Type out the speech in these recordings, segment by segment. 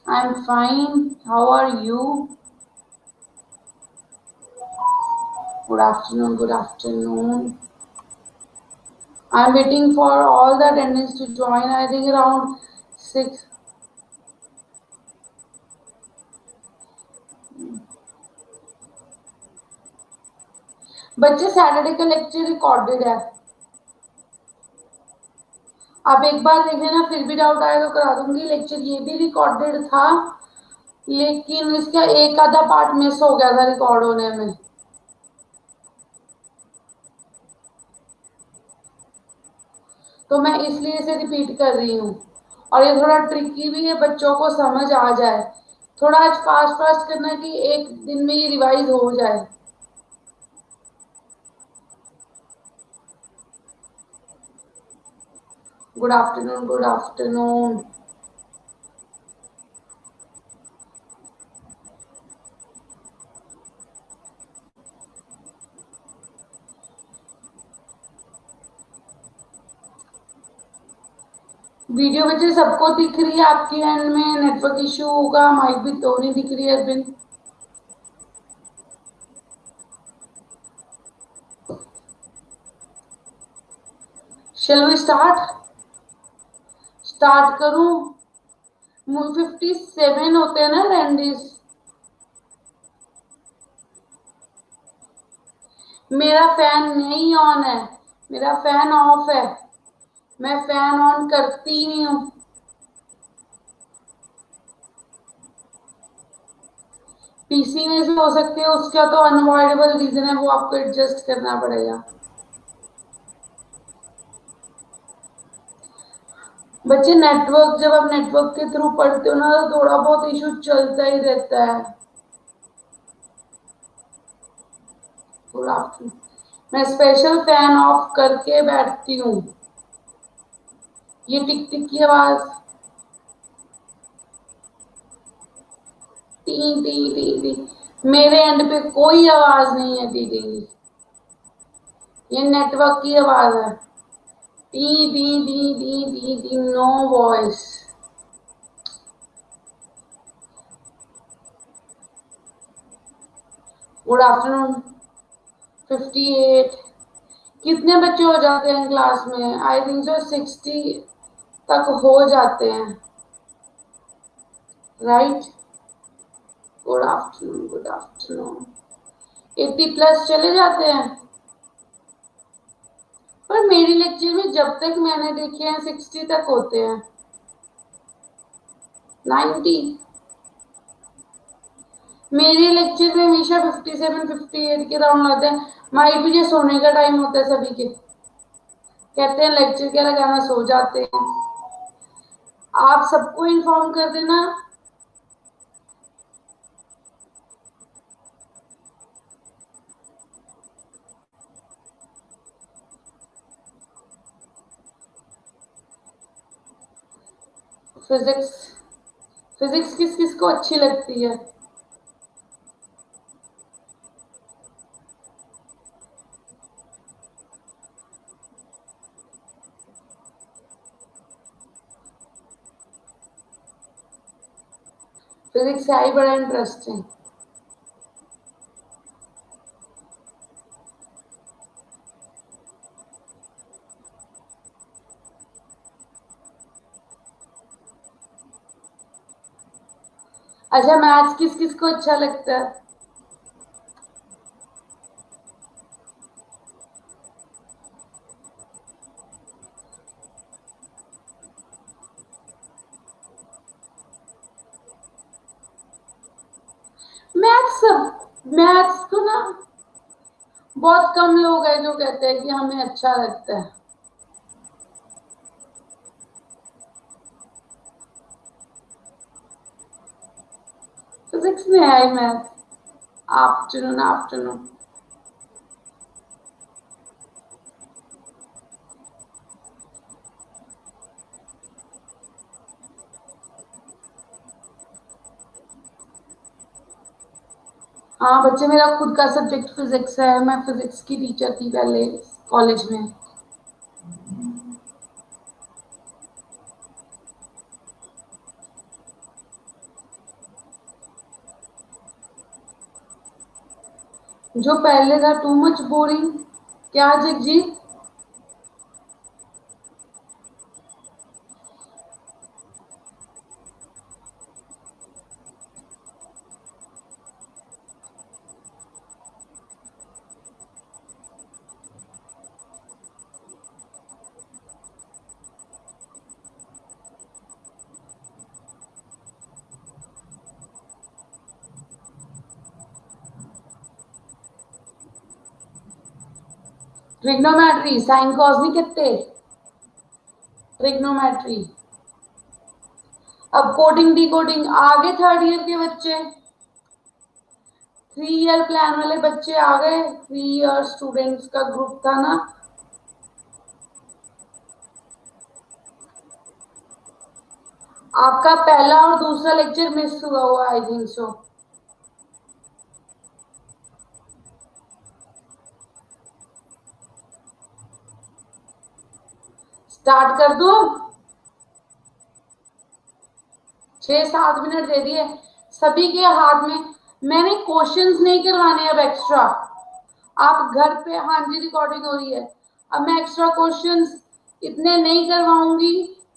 I'm fine. How are you? Good afternoon. Good afternoon. I'm waiting for all the attendants to join. I think around 6. बच्चे Saturday का lecture recorded है. आप एक बार देख लेना, फिर भी डाउट आए तो करा दूंगी. लेक्चर ये भी रिकॉर्डेड था, लेकिन इसका एक आधा पार्ट मिस हो गया था रिकॉर्ड होने में. तो मैं इसलिए इसे रिपीट कर रही हूँ. और ये थोड़ा ट्रिकी भी है, बच्चों को समझ आ जाए. थोड़ा आज फास्ट फास्ट करना कि एक दिन में ये रिवाइज हो जाए. Good afternoon. Good afternoon. Video बच्चे सबको दिख रही है? आपके एंड में नेटवर्क इश्यू होगा, माइक भी तो नहीं दिख रही है Arvind. Shall we start? Start करूं? 57 होते हैं ना लैंडीज. मेरा फैन नहीं ऑन है, मेरा फैन ऑफ है. मैं फैन ऑन करती नहीं हूँ. पीसी में से हो सकते है, उसका तो अनअवॉइडेबल रीजन है, वो आपको एडजस्ट करना पड़ेगा. बच्चे नेटवर्क, जब आप नेटवर्क के थ्रू पढ़ते हो ना, तो थोड़ा बहुत इशू चलता ही रहता है. थोड़ा मैं स्पेशल फैन ऑफ करके बैठती हूँ. ये टिक टिक की आवाज. T T T T. मेरे एंड पे कोई आवाज नहीं है दीदी. ये नेटवर्क की आवाज है. T T T T T T. No voice. Good afternoon. 58. कितने बच्चे हो जाते हैं क्लास में? आई थिंक सो 60 तक हो जाते हैं, right? Good afternoon. Good afternoon. 80 plus चले जाते हैं. पर मेरी लेक्चर में जब तक मैंने देखे हैं 60 तक होते हैं. 90. मेरे लेक्चर में हमेशा 57 58 के राउंड आते हैं. माइट भी जो सोने का टाइम होता है सभी के, कहते हैं लेक्चर क्या लगाना, सो जाते हैं. आप सबको इन्फॉर्म कर देना. फिजिक्स. फिजिक्स किस किस को अच्छी लगती है? फिजिक्स है ही बड़ा इंटरेस्टिंग. अच्छा, मैथ्स किस किस को अच्छा लगता है? मैथ्स. मैथ्स को ना बहुत कम लोग हैं जो कहते हैं कि हमें अच्छा लगता है. फिजिक्स में है ही मैथ. आफ्टरनून. आफ्टरनून. हाँ बच्चे, मेरा खुद का सब्जेक्ट फिजिक्स है. मैं फिजिक्स की टीचर थी पहले कॉलेज में. जो पहले था टू मच बोरिंग। क्या जगजीत? ट्रिग्नोमेट्री, साइन कॉस नहीं कहते, ट्रिग्नोमेट्री। अब कोडिंग डी कोडिंग आगे थर्ड ईयर के बच्चे, 3 ईयर प्लान वाले बच्चे आ गए, 3 ईयर स्टूडेंट्स का ग्रुप था ना। आपका पहला और दूसरा लेक्चर मिस हुआ आई थिंक सो। स्टार्ट कर दूं? 6-7 मिनट दे दिए सभी के हाथ में। मैंने क्वेश्चंस नहीं करवाने अब एक्स्ट्रा, आप घर पे, हाँ जी रिकॉर्डिंग हो रही है। अब मैं एक्स्ट्रा क्वेश्चंस इतने नहीं करवाऊंगी,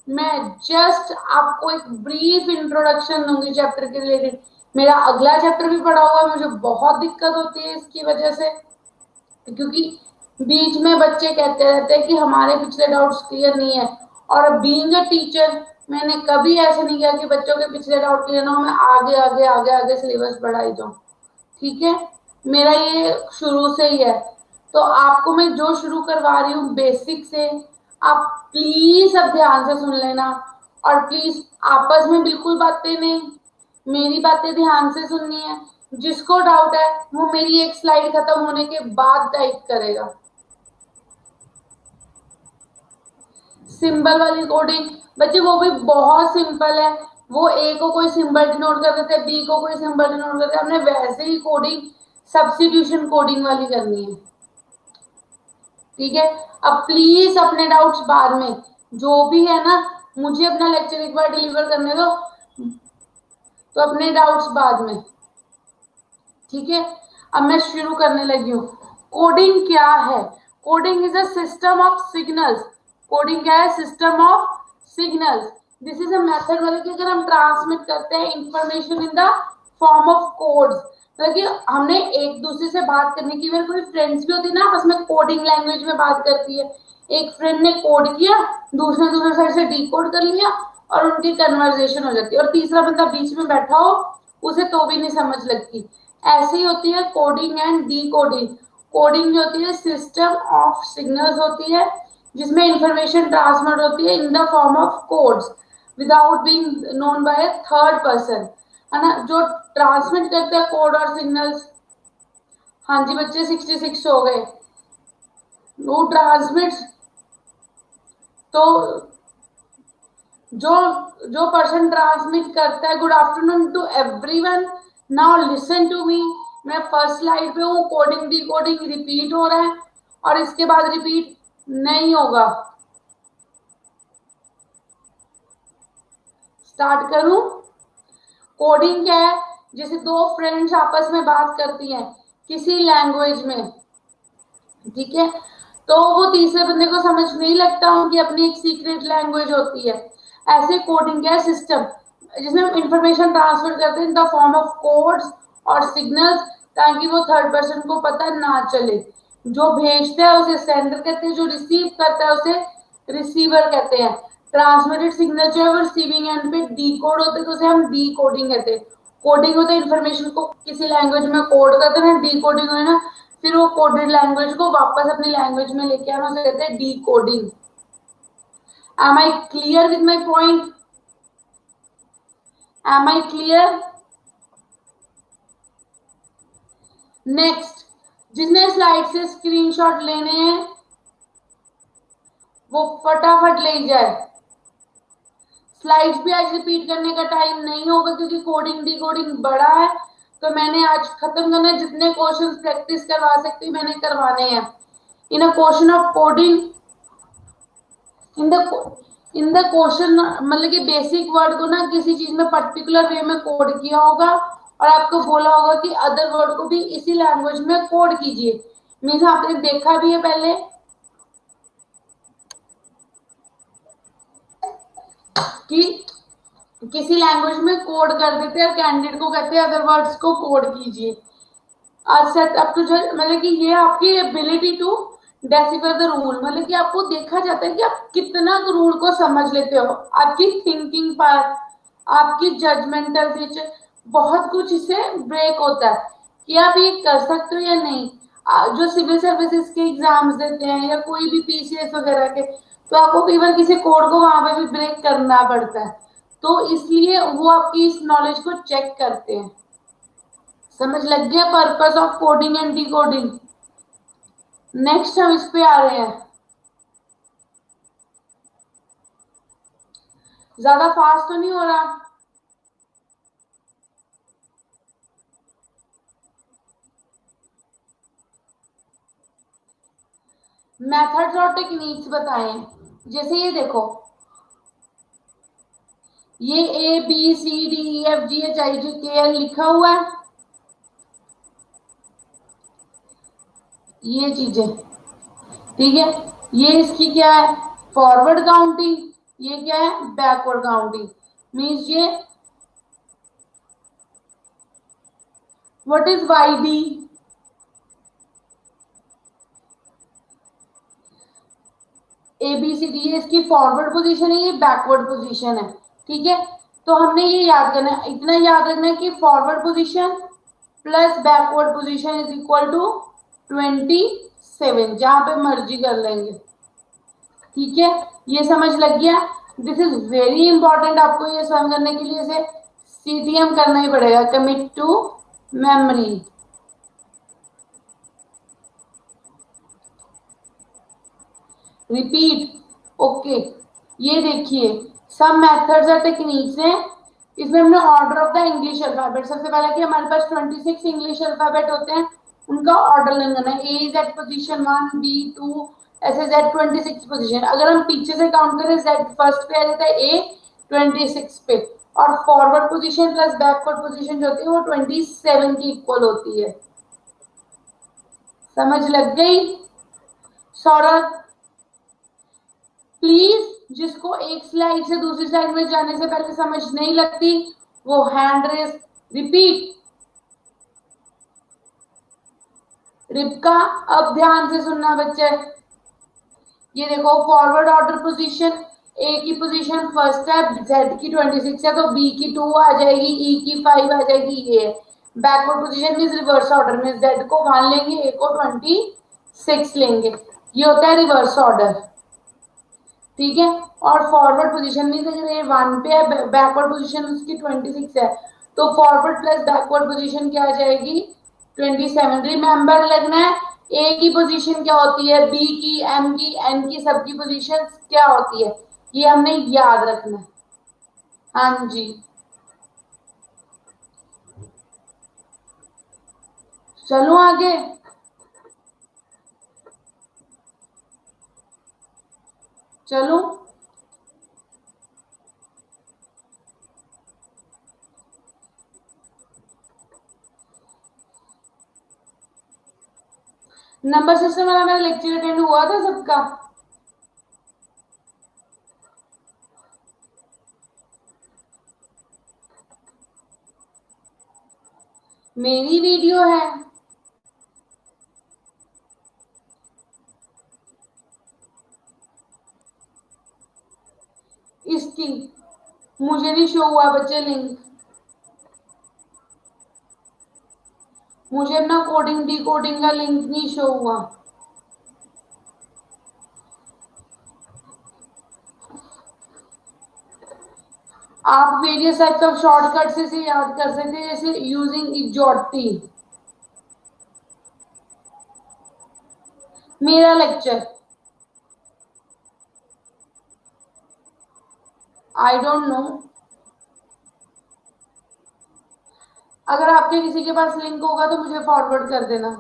मैं जस्ट आपको एक ब्रीफ इंट्रोडक्शन दूंगी चैप्टर के रिलेटेड। मेरा अगला चैप्टर भी पढ़ा हुआ है, मुझे बहुत दिक्कत होती है इसकी वजह से, क्योंकि बीच में बच्चे कहते रहते हैं कि हमारे पिछले डाउट्स क्लियर नहीं है। और बीइंग अ टीचर मैंने कभी ऐसा नहीं किया कि बच्चों के पिछले डाउट क्लियर ना हो, मैं आगे आगे आगे आगे सिलेबस बढ़ाई जाऊं। ठीक है, मेरा ये शुरू से ही है। तो आपको मैं जो शुरू करवा रही हूँ बेसिक से, आप प्लीज अब ध्यान से सुन लेना। और प्लीज आपस में बिल्कुल बातें नहीं, मेरी बातें ध्यान से सुननी है। जिसको डाउट है वो मेरी एक स्लाइड खत्म होने के बाद टाइप करेगा। सिंबल वाली कोडिंग बच्चे वो भी बहुत सिंपल है। वो ए को कोई सिंबल डिनोट कर देते हैं, बी को कोई सिंबल डिनोट करते हैं, हमने वैसे ही कोडिंग सब्स्टिट्यूशन कोडिंग वाली करनी है। ठीक है, अब प्लीज अपने डाउट्स बाद में, जो भी है ना, मुझे अपना लेक्चर एक बार डिलीवर करने दो, तो अपने डाउट्स बाद में। ठीक है, अब मैं शुरू करने लगी हूँ। कोडिंग क्या है? Coding is a system of signals. Coding क्या है? System of signals. This is a method, मतलब कि अगर हम ट्रांसमिट करते हैं information in the form of codes, मतलब कि हमने एक दूसरे से बात करने की, मेरे कोई फ्रेंड्स भी होती है ना, आपस में कोडिंग लैंग्वेज में बात करती है। एक फ्रेंड ने कोड किया, दूसरे साइड से डीकोड कर लिया, और उनकी कन्वर्सेशन हो जाती है, और तीसरा बंदा बीच में बैठा हो, उसे तो भी नहीं समझ लगती। ऐसे ही होती है coding and D coding. Coding जो होती है सिस्टम ऑफ सिग्नल्स होती है, जिसमें इंफॉर्मेशन ट्रांसमिट होती है in the form of codes without being known by a third person, है ना, जो ट्रांसमिट करते हैं कोड और सिग्नल्स। हाँ जी बच्चे 66 हो गए। वो ट्रांसमिट, तो जो जो पर्सन ट्रांसमिट करता है, good afternoon to everyone, now listen to me. मैं फर्स्ट स्लाइड पे हूँ, कोडिंग डी कोडिंग रिपीट हो रहा है, और इसके बाद रिपीट नहीं होगा। स्टार्ट करूं? कोडिंग क्या है? जैसे दो फ्रेंड्स आपस में बात करती हैं किसी लैंग्वेज में, ठीक है, तो वो तीसरे बंदे को समझ नहीं लगता, उनकी अपनी एक सीक्रेट लैंग्वेज होती है। ऐसे कोडिंग क्या है? सिस्टम जिसमें हम इंफॉर्मेशन ट्रांसफर करते हैं in the form of codes और सिग्नल्स, ताकि वो थर्ड पर्सन को पता ना चले। जो भेजता है उसे सेंडर कहते हैं, जो रिसीव करता है उसे रिसीवर कहते हैं। ट्रांसमिटेड सिग्नल जो है वो रिसीविंग एंड पे डीकोड होते हैं, तो उसे हम डी कोडिंग कहते हैं। कोडिंग होता है इंफॉर्मेशन को किसी लैंग्वेज में कोड करते हैं, डी कोडिंग है ना, फिर वो कोडेड लैंग्वेज को वापस अपनी लैंग्वेज में लेके आना, उसे कहते हैं decoding. Am I clear with my point? Am I clear? Next, जिसने स्लाइड से स्क्रीनशॉट लेने हैं वो फटाफट ले जाए। स्लाइड्स भी आज रिपीट करने का टाइम नहीं होगा, क्योंकि कोडिंग डी कोडिंग बड़ा है, तो मैंने आज खत्म करना, जितने क्वेश्चंस प्रैक्टिस करवा सकती हूँ मैंने करवाने हैं। In a question of coding, in the in the question, मतलब कि बेसिक वर्ड को ना किसी चीज में पर्टिकुलर वे में कोड किया होगा, और आपको बोला होगा कि अदर वर्ड को भी इसी लैंग्वेज में कोड कीजिए। मीन्स आपने देखा भी है पहले कि किसी लैंग्वेज में कोड कर देते हैं, कैंडिडेट को कहते हैं अदर वर्ड्स को कोड कीजिए। सेट अप टू मतलब कि ये आपकी ability to decipher the rule, मतलब कि आपको देखा जाता है कि आप कितना रूल को समझ लेते हो, आपकी थिंकिंग पर, आपकी जजमेंटल फीचर, बहुत कुछ इससे ब्रेक होता है कि आप ये कर सकते हो या नहीं। जो सिविल सर्विसेज के एग्जाम्स देते हैं या कोई भी पीसीएस वगैरह के, तो आपको कई बार किसी कोड को वहां पे भी ब्रेक करना पड़ता है, तो इसलिए वो आपकी इस नॉलेज को चेक करते हैं। समझ लग गया purpose of coding and decoding. Next हम इस पे आ रहे हैं। ज्यादा फास्ट तो नहीं हो रहा? मेथड्स और टेक्निक्स बताएं। जैसे ये देखो, ये A B C D E F G H I J K L लिखा हुआ है, ये चीजें, ठीक है। ये इसकी क्या है, फॉरवर्ड काउंटिंग, ये क्या है, बैकवर्ड काउंटिंग। मीन्स ये what is Y D, A B C D, ये इसकी फॉरवर्ड पोजीशन है, ये बैकवर्ड पोजीशन है, ठीक है। तो हमने ये याद करना है, इतना याद रखना है कि forward position plus backward position is equal to 27, जहां पे मर्जी कर लेंगे, ठीक है। ये समझ लग गया? दिस इज वेरी इंपॉर्टेंट, आपको ये समझ करने के लिए इसे सीटीएम करना ही पड़ेगा, commit to memory. Repeat, okay. ये देखिए, सब मेथड्स और टेक्निक्स हैं। इसमें हमने order of the English alphabet, सबसे पहले कि हमारे पास 26 इंग्लिश अल्फाबेट होते हैं, उनका ऑर्डर लेना है। ए इज एट पोजीशन 1, बी 2, ऐसे जेड 26 पोजीशन। अगर हम पीछे से काउंट करें, जेड फर्स्ट पे आ जाता है, ए 26 पे, और forward position plus backward position जो होती है वो 27 की इक्वल होती है। समझ लग गई? सौरभ प्लीज, जिसको एक स्लाइड से दूसरी स्लाइड में जाने से पहले समझ नहीं लगती, वो हैंड रेस। रिपीट। रिपका, अब ध्यान से सुनना बच्चे। ये देखो, फॉरवर्ड ऑर्डर पोजीशन, ए की पोजीशन फर्स्ट है, जेड की 26 है, तो बी की 2 आ जाएगी, ई की 5 आ जाएगी, ये backward position mean reverse order में जेड को 1 लेंगे, ए को 26 लेंगे, ये होता है रिवर्स ऑर्डर, ठीक है। और फॉरवर्ड पोजीशन में अगर ये 1 पे है, बैकवर्ड पोजीशन उसकी 26 है, तो फॉरवर्ड प्लस बैकवर्ड पोजीशन क्या आ जाएगी, 27। रिमेंबर लगना है, ए की पोजीशन क्या होती है, बी की, एम की, एन की, सबकी पोजीशन क्या होती है, ये हमने याद रखना है। हाँ जी, चलो आगे। चलो, नंबर सिस्टम वाला मेरा लेक्चर अटेंड हुआ था सबका? मेरी वीडियो है इसकी, मुझे नहीं शो हुआ बच्चे लिंक, मुझे अपना कोडिंग डी कोडिंग का लिंक नहीं शो हुआ। आप वेरियस टाइप्स ऑफ शॉर्टकट से याद कर सकते हैं, जैसे यूजिंग इजोटी। मेरा लेक्चर, आई डोंट नो, अगर आपके किसी के पास लिंक होगा तो मुझे फॉरवर्ड कर देना,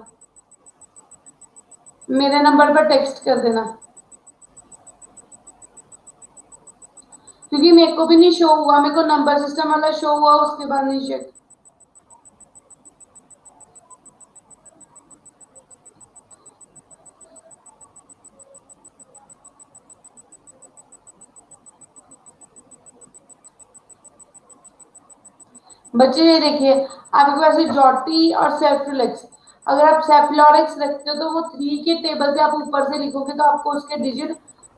मेरे नंबर पर टेक्स्ट कर देना, क्योंकि मेरे को भी नहीं शो हुआ, मेरे को नंबर सिस्टम वाला शो हुआ, उसके बाद नहीं चेक। बच्चे ये देखिए, आपके पास है जॉटी और सेफ्रोलेक्स। अगर आप सेफ्लोरेक्स रखते हो तो वो 3 के टेबल पे आप ऊपर से लिखोगे तो आपको उसके डिजिट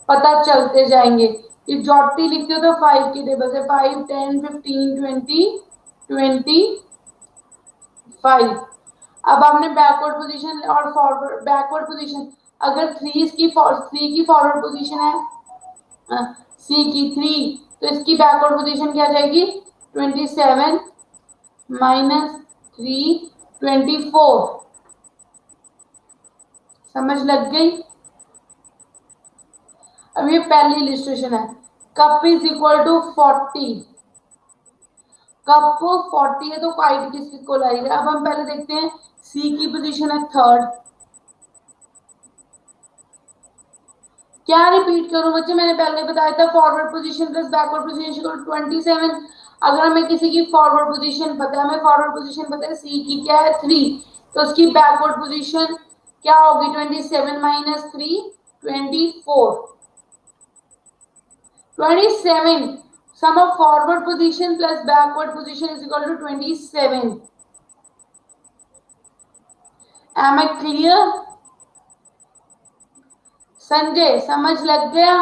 पता चलते जाएंगे। ये जॉटी लिखते हो तो 5 के टेबल से 5 10 15 20 25। अब आपने बैकवर्ड पोजीशन और फॉरवर्ड बैकवर्ड पोजीशन, अगर 3 की फॉरवर्ड पोजीशन है, सी की 3, तो इसकी बैकवर्ड पोजीशन क्या जाएगी? 27 माइनस 3 24। समझ लग गई? अब ये पहली इलिस्ट्रेशन है। Cup is equal to 40। Cup को 40 है तो काइट किसकी इक्वल आएगी? अब हम पहले देखते हैं, सी की पोजीशन है थर्ड। क्या रिपीट करूं बच्चे, मैंने पहले बताया था forward position plus backward position equal 27। अगर हमें किसी की फॉरवर्ड पोजीशन पता है, हमें फॉरवर्ड पोजीशन पता है सी की क्या है 3, तो उसकी बैकवर्ड पोजीशन क्या होगी? 27 minus 3 24। 27 sum of forward position plus backward position is equal to 27. Am I clear? Sanjay समझ लग गया?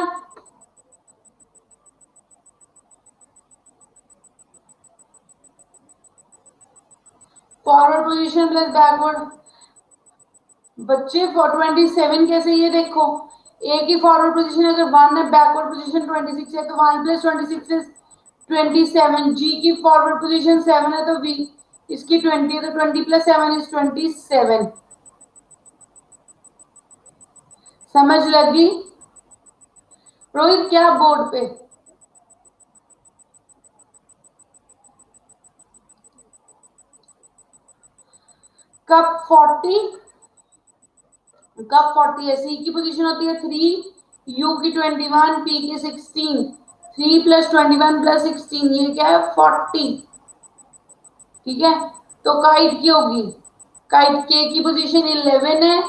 फॉरवर्ड पोजीशन प्लस बैकवर्ड बच्चे 427 कैसे? ये देखो, ए की फॉरवर्ड पोजीशन अगर 1 है, बैकवर्ड पोजीशन 26 है, तो 1 प्लस 26 इज 27। जी की फॉरवर्ड पोजीशन 7 है तो बी इसकी 20 है, तो 20 प्लस 7 इज 27। समझ लगी? रोहित क्या बोर्ड पे? कप 40, कब 40 है? सी की पोजीशन होती है 3, यू की 21, पी की 16। 3 प्लस 21 प्लस 16 ये क्या है? 40। ठीक है, तो काइट की होगी, काइट के की पोजीशन 11 है,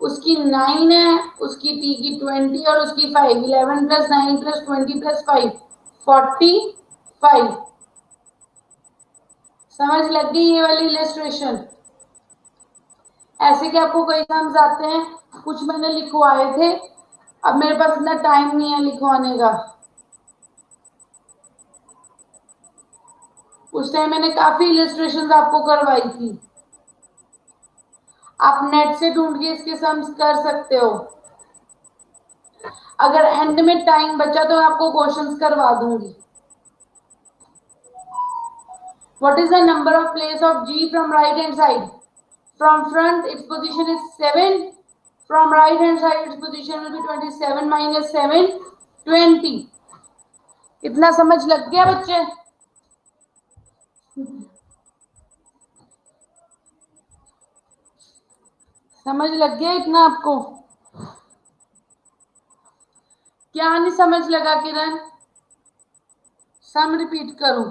उसकी 9 है, उसकी टी की 20 और उसकी 5। 11 प्लस 9 प्लस 20 प्लस 5 45। समझ लग गई ये वाली इलस्ट्रेशन? ऐसे कि आपको कई एग्जाम्स आते हैं, कुछ मैंने लिखवाए थे, अब मेरे पास इतना टाइम नहीं है लिखवाने का। उस टाइम मैंने काफी इलस्ट्रेशंस आपको करवाई थी। आप नेट से ढूंढ के इसके सम्स कर सकते हो। अगर एंड में टाइम बचा तो आपको क्वेश्चंस करवा दूंगी। What is the number of place of G from right hand side? From front its position is 7, from right hand side its position will be 27 minus 7 20। इतना समझ लग गया बच्चे? समझ लग गया इतना आपको? क्या नहीं समझ लगा किरण? सम रिपीट करूं?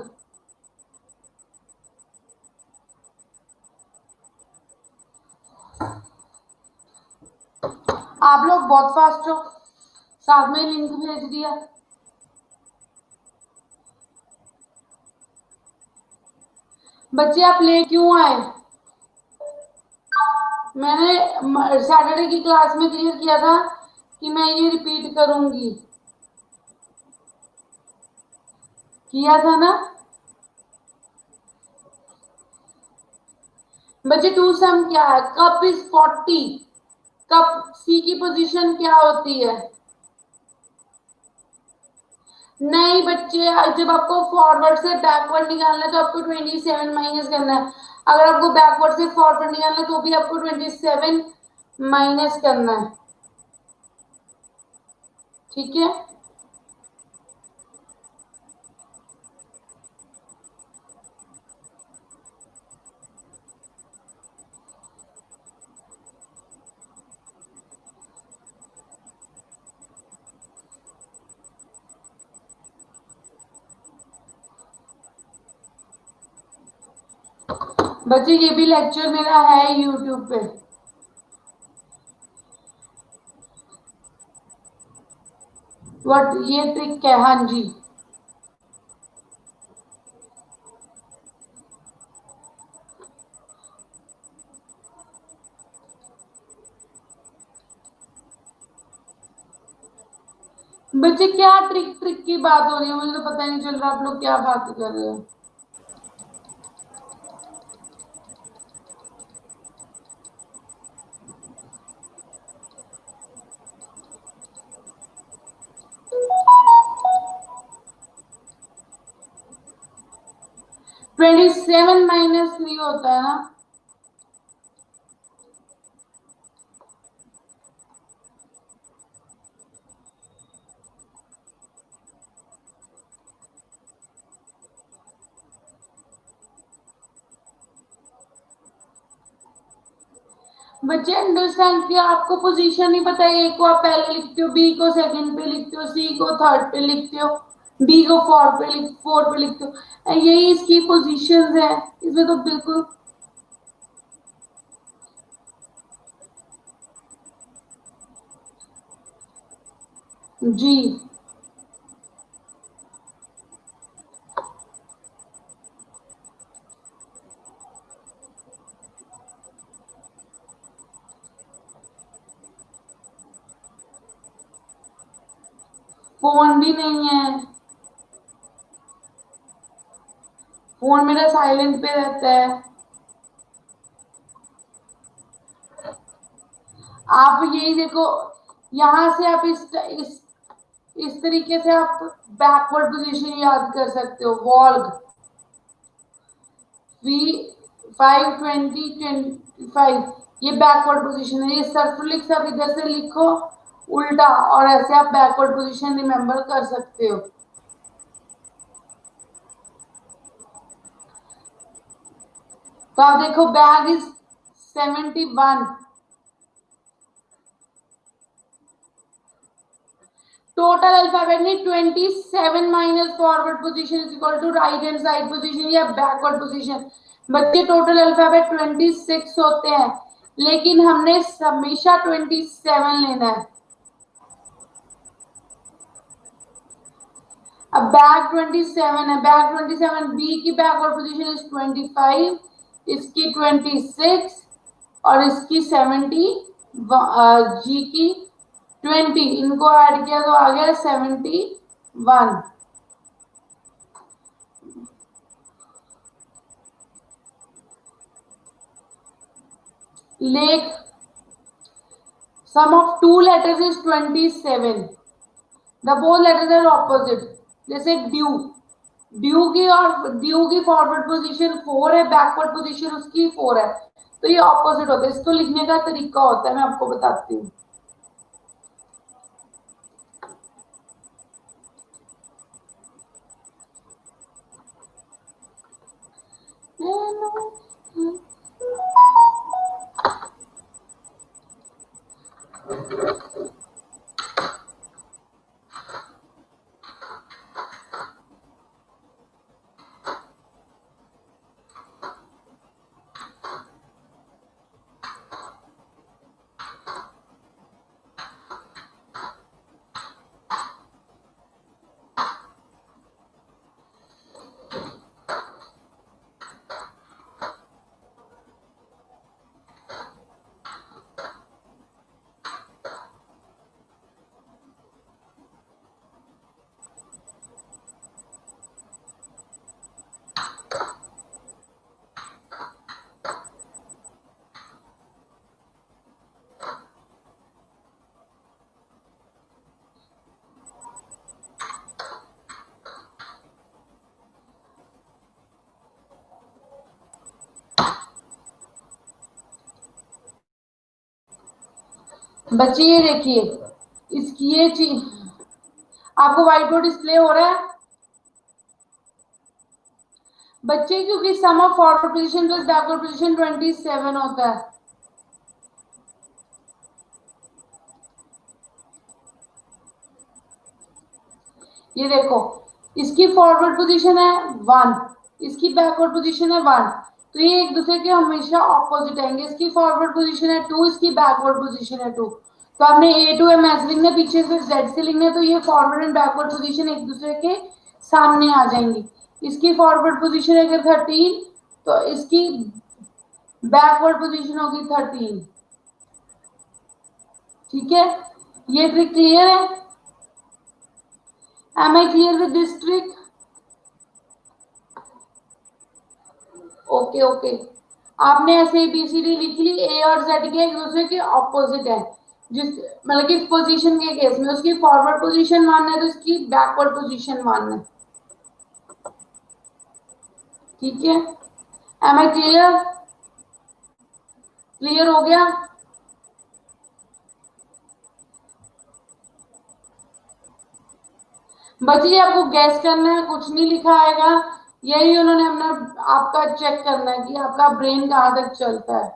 आप लोग बहुत फास्ट हो, साथ में लिंक भेज दिया। बच्चे आप ले क्यों आए? मैंने सैटरडे की क्लास में क्लियर किया था कि मैं ये रिपीट करूंगी, किया था ना बच्चे? टू सम क्या है? Cup is 40। कप सी की पोजीशन क्या होती है? नहीं बच्चे, जब आपको फॉरवर्ड से बैकवर्ड निकालना है तो आपको 27 माइनस करना है। अगर आपको बैकवर्ड से फॉरवर्ड निकालना है तो भी आपको 27 माइनस करना है। ठीक है, बच्चे ये भी लेक्चर मेरा है यूट्यूब पे। व्हाट ये ट्रिक है? हाँ जी, बच्चे क्या ट्रिक ट्रिक की बात हो रही है, मुझे तो पता ही नहीं चल रहा आप लोग क्या बात कर रहे हो। -27 होता है ना। बच्चे अंडरस्टैंड किया, आपको पोजीशन नहीं पता है, ए को आप पहले लिखते हो, बी को सेकंड पे लिखते हो, सी को थर्ड पे लिखते हो, डी को फोर्थ पे लिखते हो, यही इसकी पोजीशंस है। इसमें तो बिल्कुल जी। फोन भी नहीं है, फोन मेरा साइलेंट पे रहता है। आप यही देखो, यहां से आप इस तरीके से आप बैकवर्ड पोजीशन याद कर सकते हो। वॉल्ग वी 52025, ये बैकवर्ड पोजीशन है। ये सर्फलिक्स आप इधर से लिखो उल्टा, और ऐसे आप बैकवर्ड पोजीशन रिमेंबर कर सकते हो। तो आप देखो बैग इज 71, टोटल अल्फाबेट नहीं, 27 minus forward position is equal to right hand side position या बैकवर्ड पोजीशन। बच्चे टोटल अल्फाबेट 26 होते हैं, लेकिन हमने हमेशा 27 लेना है। अब बैक 27 है, बैक 27, बी की बैकवर्ड पोजीशन इज 25, इसकी 26 और इसकी 70, जी की 20, इनको ऐड किया तो आ गया 71। लेख sum of two letters is 27, the both letters are opposite। जैसे ड्यू, ड्यू की फॉरवर्ड पोजीशन 4 है, बैकवर्ड पोजीशन उसकी 4 है, तो ये ऑपोजिट होता है। इसको लिखने का तरीका होता है, मैं आपको बताती हूँ। बच्चे ये देखिए, इसकी ये चीज आपको व्हाइट बोर्ड डिस्प्ले हो रहा है बच्चे, क्योंकि sum of forward position plus backward position 27 होता है। ये देखो, इसकी फॉरवर्ड पोजीशन है 1, इसकी बैकवर्ड पोजीशन है 1, तो ये एक दूसरे के हमेशा ऑपोजिट आएंगे। इसकी फॉरवर्ड पोजीशन है 2, इसकी बैकवर्ड पोजीशन है 2, तो आपने A2 M लिखना, पीछे से Z से लिखना, तो ये फॉरवर्ड एंड बैकवर्ड पोजीशन एक दूसरे के सामने आ जाएंगी। इसकी फॉरवर्ड पोजीशन अगर 13, तो इसकी बैकवर्ड पोजीशन होगी 13। ठीक है, ये ट्रिक क्लियर है। Am I clear with this trick? Okay okay. आपने ऐसे ABCD लिख ली, ए और जेड के एक दूसरे के ऑपोजिट है, जिस मतलब कि पोजीशन के केस में उसकी फॉरवर्ड पोजीशन मानना है तो उसकी बैकवर्ड पोजीशन मानना है। ठीक है, एम आई क्लियर? क्लियर हो गया? बच्चे आपको गैस करना है, कुछ नहीं लिखा आएगा, यही उन्होंने अपना आपका चेक करना है कि आपका ब्रेन कहाँ तक चलता है।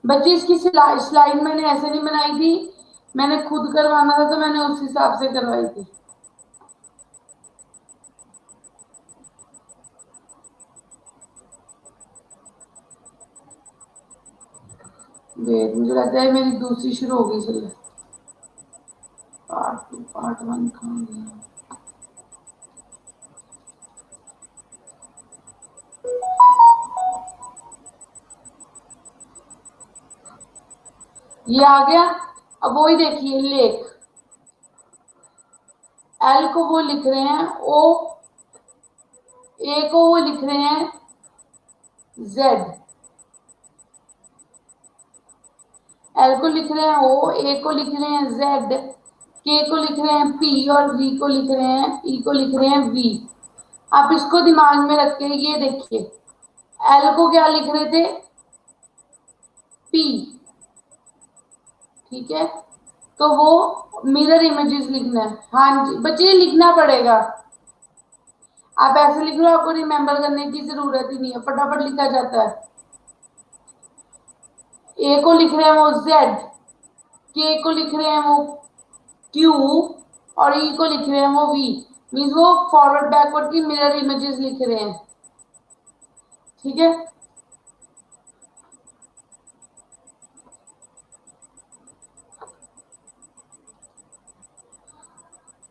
बच्चे इसकी स्लाइड मैंने ऐसे नहीं बनाई थी, मैंने खुद करवाना था तो मैंने उस हिसाब से करवाई थी। वेट, मुझे लगता है मेरी दूसरी शुरू हो गई। चलिए, पार्ट 2 पार्ट 1 कहाँ गया? ये आ गया। अब वही देखिए, लेख एल को वो लिख रहे हैं ओ, ए को वो लिख रहे हैं जेड, एल को लिख रहे हैं ओ, ए को लिख रहे हैं जेड, के को लिख रहे हैं पी और वी को लिख रहे हैं, ई को लिख रहे हैं वी। आप इसको दिमाग में रख के ये देखिए, एल को क्या लिख रहे थे? पी। ठीक है, तो वो मिरर इमेजेस लिखना है। हाँ जी बच्चे, लिखना पड़ेगा। आप ऐसे लिख लो, आपको रिमेंबर करने की जरूरत ही नहीं है, फटाफट लिखा जाता है। ए को लिख रहे हैं वो जेड, के को लिख रहे हैं वो क्यू और ई को लिख रहे हैं वो वी। मीन्स वो फॉरवर्ड बैकवर्ड की मिरर इमेजेस लिख रहे हैं। ठीक है,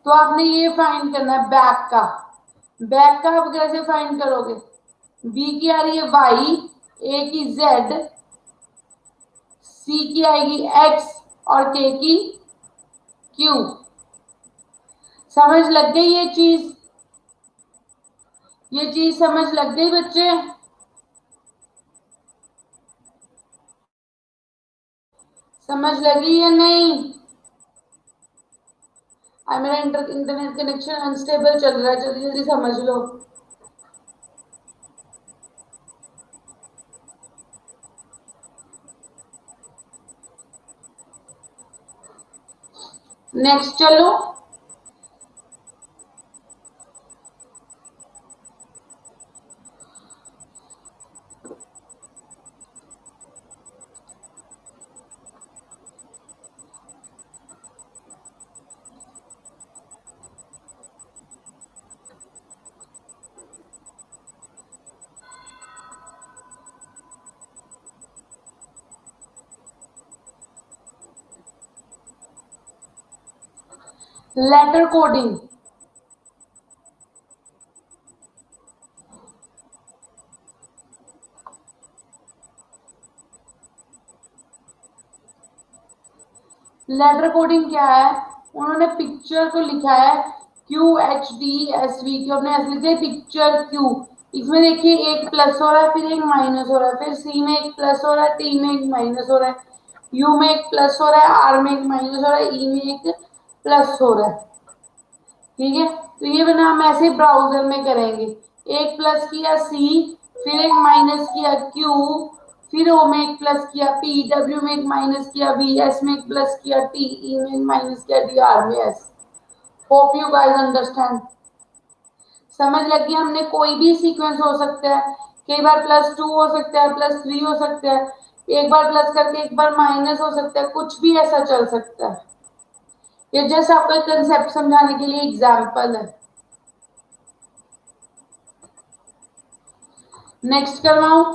तो आपने ये फाइंड करना है बैक का। बैक का आप कैसे फाइंड करोगे? बी की आ रही है वाई, ए की जेड, सी की आएगी एक्स और के की क्यू। समझ लग गई ये चीज? ये चीज समझ लग गई बच्चे? समझ लगी या नहीं? मेरा इंटरनेट कनेक्शन अनस्टेबल चल रहा है, जल्दी जल्दी समझ लो। नेक्स्ट चलो, लेटर कोडिंग। लेटर कोडिंग क्या है? उन्होंने पिक्चर को लिखा है Q H D S V, Q अपने ऐसे लिखे पिक्चर क्यू। इसमें देखिए एक प्लस हो रहा है, फिर एक माइनस हो रहा है, फिर सी में एक प्लस हो रहा है, टी में एक माइनस हो रहा है, यू में एक प्लस हो रहा है, आर में एक माइनस हो रहा है, ई में एक प्लस हो रहा है। ठीक है, तो ये बना हम ऐसे ब्राउजर में करेंगे। एक प्लस किया सी, फिर एक माइनस किया क्यू, फिर ओ में एक प्लस किया पी, डब्ल्यू में एक माइनस किया वी, एस में एक प्लस किया टी, ई में एक माइनस किया डी, आर में S. Hope you guys understand. समझ लगी? हमने कोई भी सीक्वेंस हो सकता है, कई बार +2 हो सकता है, +3 हो सकता है, एक बार प्लस करके एक बार माइनस हो सकता है, कुछ भी ऐसा चल सकता है। ये जस्ट आपका कंसेप्ट समझाने के लिए एग्जाम्पल है। नेक्स्ट करवाऊं?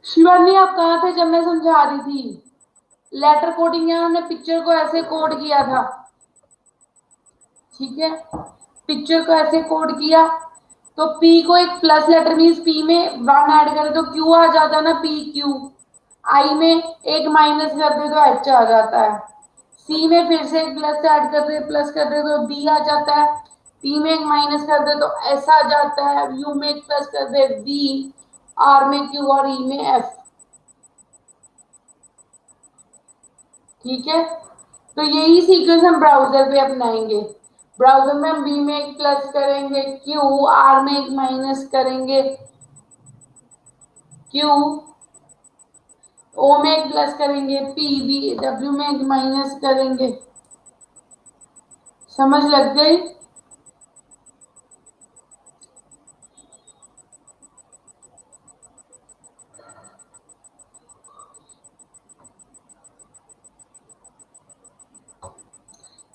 शिवानी आप कहाँ थे जब मैं समझा रही थी? लेटर कोडिंग है, उन्होंने पिक्चर को ऐसे कोड किया था। ठीक है, पिक्चर को ऐसे कोड किया, तो पी को एक प्लस लेटर मीन्स पी में वन ऐड करें तो क्यू आ जाता है ना, पी क्यू। आई में एक माइनस कर दे तो एच आ जाता है। सी में फिर से एक प्लस ऐड कर दे, प्लस कर दे तो डी आ जाता है। पी में एक माइनस कर दे तो एस आ जाता है। यू में एक प्लस कर दे वी, आर में क्यू और ई में एफ। ठीक है, तो यही सीक्वेंस हम ब्राउजर पे अपनाएंगे। ब्राउजर में हम बी में एक प्लस करेंगे क्यू, आर में एक माइनस करेंगे क्यू, ओ में एक प्लस करेंगे पी, बी डब्ल्यू में एक माइनस करेंगे। समझ लग गई?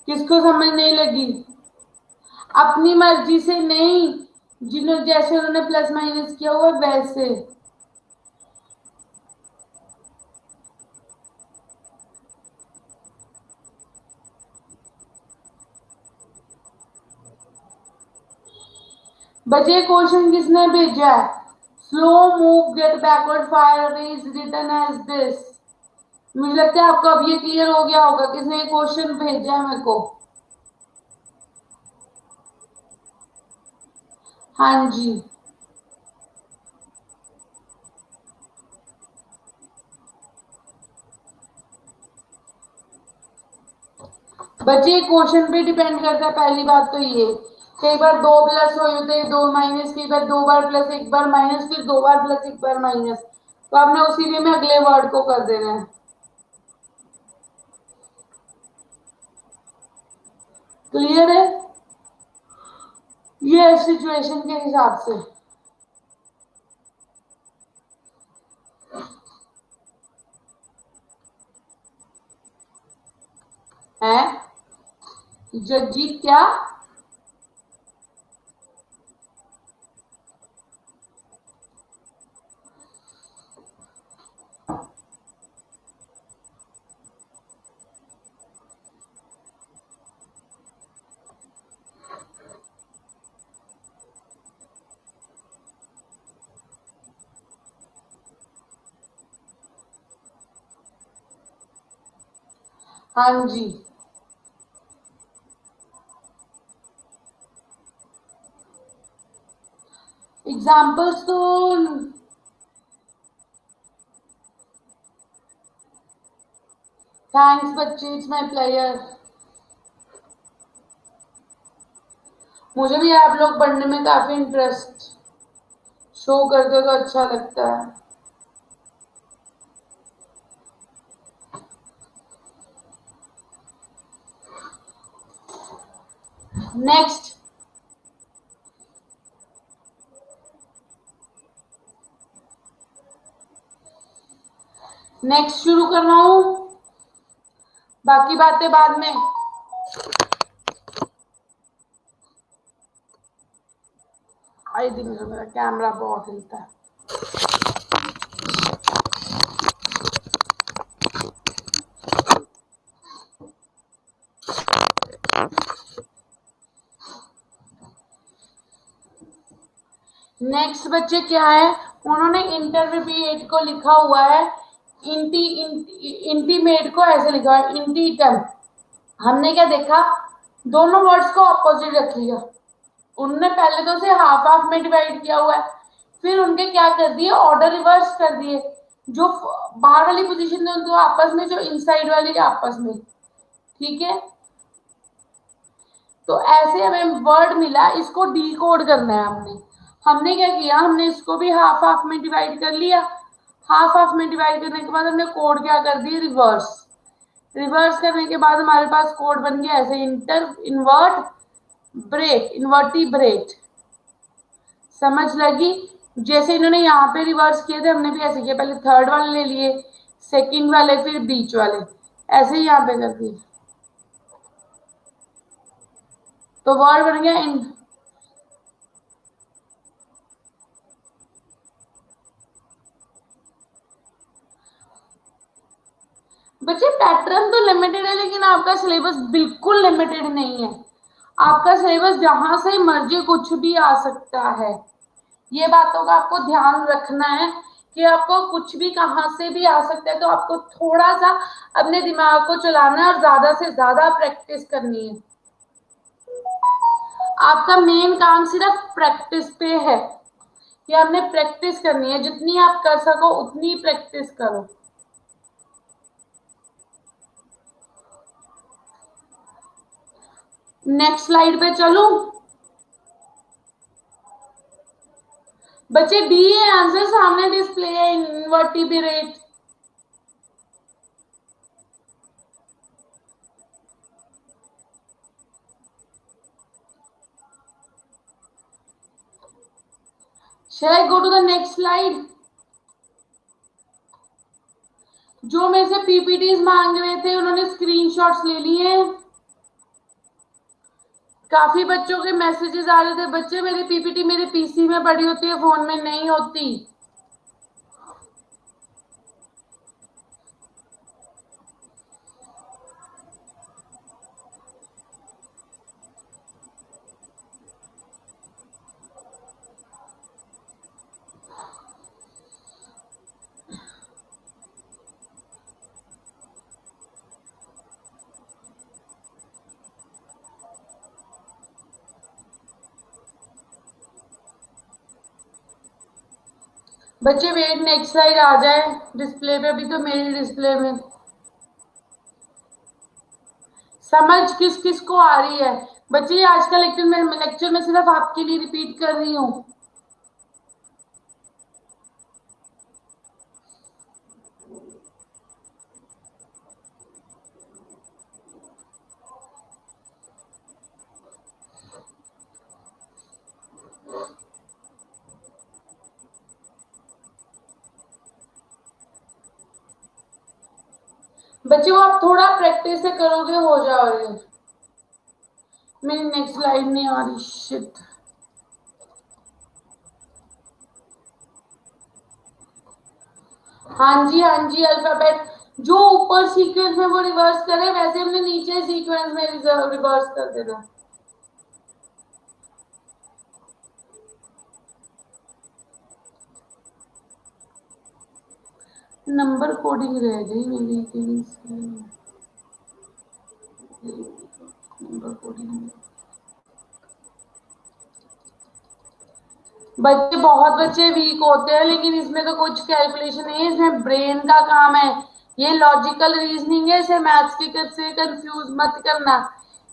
किसको समझ नहीं लगी? अपनी मर्जी से नहीं, जिन्होंने जैसे उन्होंने प्लस माइनस किया हुआ वैसे। बचे क्वेश्चन किसने भेजा है? Slow move get backward fire away is written as this. मुझे लगता है आपको अब ये क्लियर हो गया होगा किसने क्वेश्चन भेजा है मेरे को। हाँ जी, बच्चे क्वेश्चन पे डिपेंड करता है। पहली बात तो ये, कई बार दो प्लस हो होते हैं, दो माइनस, कई बार दो बार प्लस एक बार माइनस, फिर दो बार प्लस एक बार माइनस। तो आपने उसी वे में अगले वर्ड को कर देना है। क्लियर है? ये सिचुएशन के हिसाब से है। जगजीत क्या? हाँ जी, एग्जाम्पल्स तो थैंक्स बच्चे, इट्स माय प्लेयर। मुझे भी आप लोग पढ़ने में काफी इंटरेस्ट शो करते हो तो अच्छा लगता है। नेक्स्ट, नेक्स्ट शुरू कर रहा हूं, बाकी बातें बाद में। आई दिन मेरा कैमरा बहुत हिलता है। नेक्स्ट बच्चे क्या है, उन्होंने इंटरमीडिएट को लिखा हुआ है इंटीमेट को ऐसे लिखा है इंटीटम। हमने क्या देखा, दोनों वर्ड्स को ऑपोजिट रख लिया। उन्होंने पहले तो उसे हाफ हाफ में डिवाइड किया हुआ है, फिर उनके क्या कर दिए, ऑर्डर रिवर्स कर दिए। जो बाहर वाली पोजीशन है उनको आपस में, जो इनसाइड वाली आपस में। ठीक है, तो ऐसे हमें वर्ड मिला, इसको डीकोड करना है हमने। हमने क्या किया, हमने इसको भी हाफ हाफ में डिवाइड कर लिया। हाफ हाफ में डिवाइड करने के बाद हमने कोड क्या कर दिया, रिवर्स। रिवर्स करने के बाद हमारे पास कोड बन गया ऐसे, इंटर इन्वर्ट ब्रेक, इन्वर्टिब्रेट। समझ लगी? जैसे इन्होंने यहाँ पे रिवर्स किए थे, हमने भी ऐसे किया। पहले थर्ड वाले ले लिए, सेकंड वाले, फिर बीच वाले, ऐसे ही यहाँ पे कर दिए। तो वर्ड बन गया इन। बच्चे पैटर्न तो लिमिटेड है, लेकिन आपका सिलेबस बिल्कुल लिमिटेड नहीं है। आपका सिलेबस जहां से मर्जी कुछ भी आ सकता है, ये बातों का आपको ध्यान रखना है कि आपको कुछ भी कहां से भी आ सकता है। तो आपको थोड़ा सा अपने दिमाग को चलाना है और ज्यादा से ज्यादा प्रैक्टिस करनी है। आपका मेन काम सिर्फ प्रैक्टिस पे है कि आपने प्रैक्टिस करनी है, जितनी आप कर सको उतनी प्रैक्टिस करो। नेक्स्ट स्लाइड पे चलूं? बच्चे डी ए आंसर सामने डिस्प्ले है, invertebrate. Shall I go to the next slide? जो मेरे से पीपीटीज मांग रहे थे उन्होंने स्क्रीनशॉट्स ले लिए हैं। काफी बच्चों के मैसेजेस आ रहे थे, बच्चे मेरी पीपीटी मेरे पीसी में पड़ी होती है, फोन में नहीं होती। बच्चे वेट, नेक्स्ट स्लाइड आ जाए डिस्प्ले पे। अभी तो मेरी डिस्प्ले में समझ किस किस को आ रही है? बच्चे आज का लेक्चर में सिर्फ आपके लिए रिपीट कर रही हूँ। बच्चों आप थोड़ा प्रैक्टिस से करोगे हो जाओगे। मेरी नेक्स्ट स्लाइड नहीं आ रही, शिट। हाँ जी अल्फाबेट जो ऊपर सीक्वेंस में वो रिवर्स करे, वैसे हमने नीचे सीक्वेंस में रिवर्स कर देना। नंबर कोडिंग रह गई मेरी नंबर कोडिंग। बच्चे बहुत बच्चे वीक होते हैं, लेकिन इसमें तो कुछ कैलकुलेशन नहीं है, इसमें ब्रेन का काम है। ये लॉजिकल रीजनिंग है, इसे मैथ्स की से कंफ्यूज मत करना।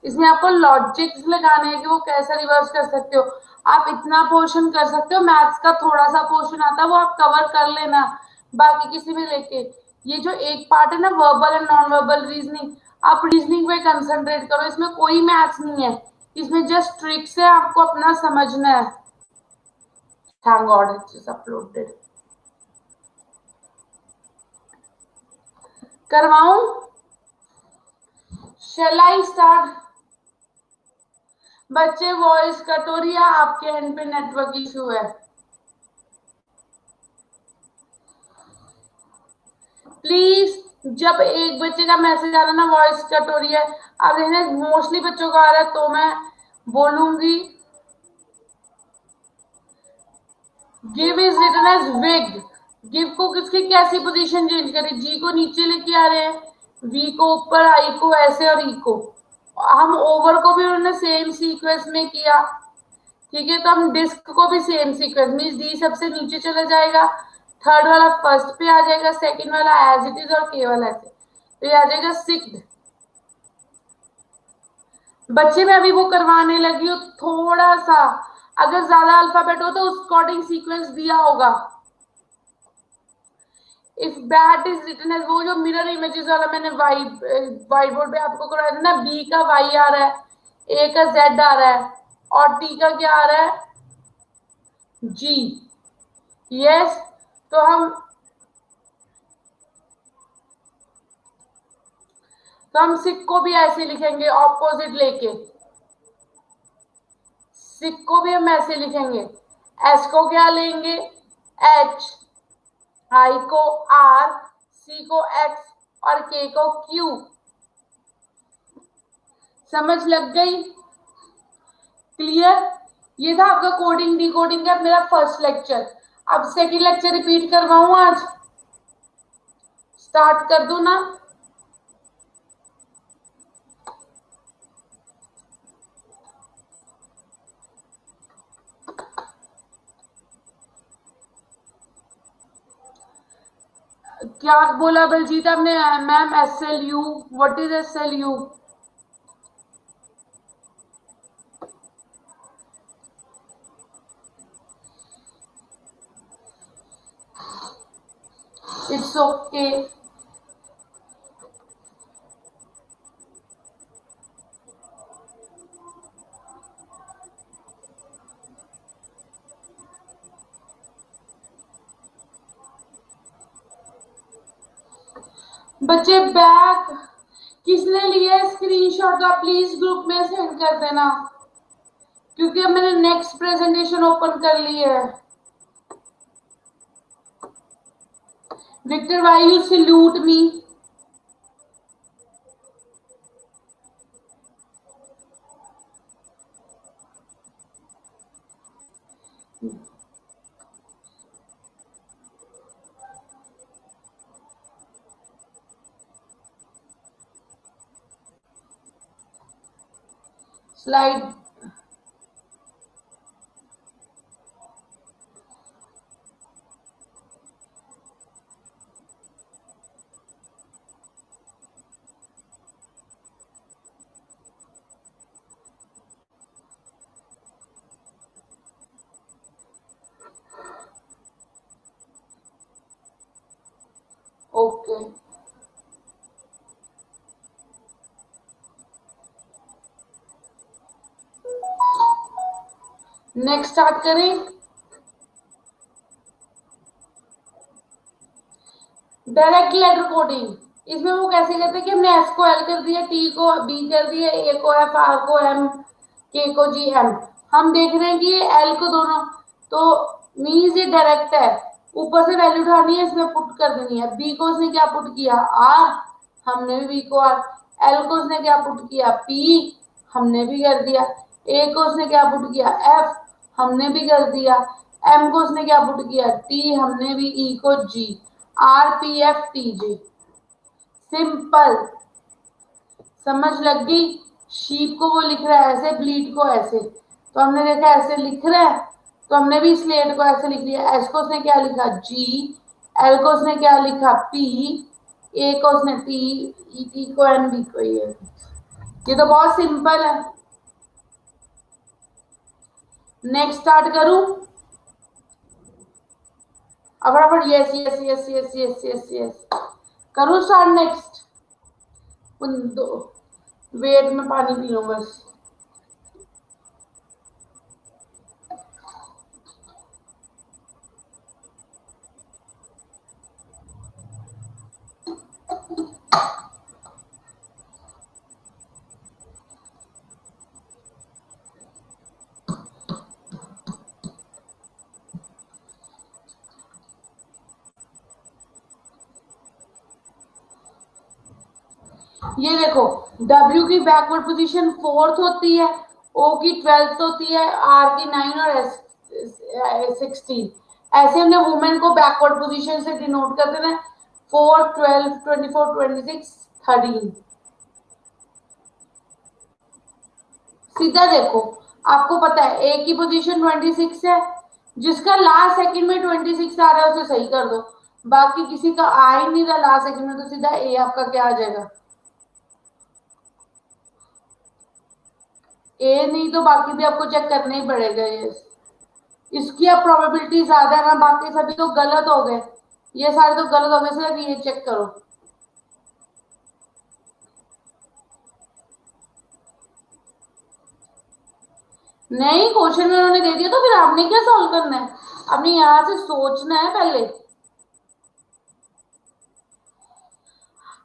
इसमें आपको लॉजिक्स लगाने हैं कि वो कैसे रिवर्स कर सकते हो। आप इतना पोर्शन कर सकते हो, मैथ्स का थोड़ा सा पोर्शन आता है वो आप कवर कर लेना, बाकी किसी में लेके। ये जो एक पार्ट है ना verbal and non verbal reasoning, आप रीजनिंग पे कंसंट्रेट करो, इसमें कोई मैथ्स नहीं है, इसमें जस्ट ट्रिक्स है, आपको अपना समझना है। Thank God it is uploaded. करवाऊं? Shall I start? बच्चे वॉइस कट हो रही है, आपके एंड पे नेटवर्क इशू है। प्लीज जब एक बच्चे का मैसेज आ रहा है ना वॉइस कट हो रही है, अब इन्हें मोस्टली बच्चों का आ रहा है तो मैं बोलूंगी। Give is written as wig. Give को किसकी कैसी पोजीशन चेंज करें? जी को नीचे लेके आ रहे हैं, वी को ऊपर, आई को ऐसे और ई को। हम ओवर को भी उन्होंने सेम सीक्वेंस में किया, ठीक है। तो हम डिस्क को भी सेम सीक्वेंस मीन डी सबसे नीचे चला जाएगा, थर्ड वाला फर्स्ट पे आ जाएगा, सेकंड वाला एज इट इज और के वाला ऐसे, तो ये आ जाएगा सिक्स्थ। बच्चे में अभी वो करवाने लगी हूँ थोड़ा सा, अगर ज्यादा अल्फाबेट हो तो उस अकॉर्डिंग सीक्वेंस दिया होगा। If that is written as, वो जो मिरर इमेजेस वाला मैंने व्हाइट बोर्ड पे आपको कराया ना, बी का वाई आ रहा है, ए का जेड आ रहा है और टी का क्या आ रहा है? जी। यस। तो हम सिक को भी ऐसे लिखेंगे ऑपोजिट लेके, सिक को भी हम ऐसे लिखेंगे। एस को क्या लेंगे? एच, आई को आर, सी को एक्स और के को क्यू। समझ लग गई? क्लियर? ये था आपका कोडिंग डिकोडिंग का मेरा फर्स्ट लेक्चर। अब सेकंड लेक्चर रिपीट करवाऊं आज? स्टार्ट कर दूं ना? क्या बोला बलजीत आपने? Ma'am SLU, what is SLU? It's okay. बच्चे बैग किसने लिया है स्क्रीनशॉट का प्लीज ग्रुप में सेंड कर देना, क्योंकि अब मैंने नेक्स्ट प्रेजेंटेशन ओपन कर ली है। Victor why you salute me? Slide. Okay, next start करें। Direct letter coding. इसमें वो कैसे करते हैं कि हमने S को L कर दिया, T को B कर दिया, A को F, R को M, K को G, M। हम देख रहे हैं कि ये L को दोनों, तो मीन्स ये डायरेक्ट है। ऊपर से वैल्यू उठानी है, इसमें पुट कर देनी है। B को उसने क्या पुट किया? R, हमने भी B को R। L को उसने क्या पुट किया? P, हमने भी कर दिया। A को उसने क्या पुट किया? F, हमने भी कर दिया। M को उसने क्या पुट किया? T, हमने भी। E को G, RPFTG। सिंपल, समझ लग गई? शीप को वो लिख रहा है ऐसे, ब्लीड को ऐसे, तो हमने देखा ऐसे लिख रहा है, तो हमने भी स्लेट को ऐसे लिख लिया। एस को उसने क्या लिखा? G, L को उसने क्या लिखा? P, A को उसने T, T को N, B को ये तो बहुत सिंपल है। नेक्स्ट स्टार्ट करूं? अब फटाफट yes yes yes yes yes yes yes करूं स्टार्ट नेक्स्ट? दो वेट में पानी पी लूं बस। ये देखो, W की बैकवर्ड पोजीशन 4th होती है, O की 12th होती है, R की 9 और S 16। ऐसे हमने वुमेन को बैकवर्ड पोजीशन से डिनोट करते हैं, 4, 12, 24, 26, 13। सीधा देखो, आपको पता है A की पोजीशन 26 है, जिसका लास्ट सेकंड में 26 आ रहा है उसे सही कर दो। बाकी किसी का आ ही नहीं रहा लास्ट सेकंड में, तो सीधा A आपका क्या आ जाएगा? ए नहीं तो बाकी भी आपको चेक करना ही पड़ेगा। ये इसकी अब प्रोबेबिलिटी ज्यादा है ना, बाकी सभी तो गलत हो गए, ये सारे तो गलत हो गए, सिर्फ ये चेक करो। नहीं, क्वेश्चन उन्होंने दे दिया तो फिर आपने क्या सॉल्व करना है? आपने यहां से सोचना है पहले,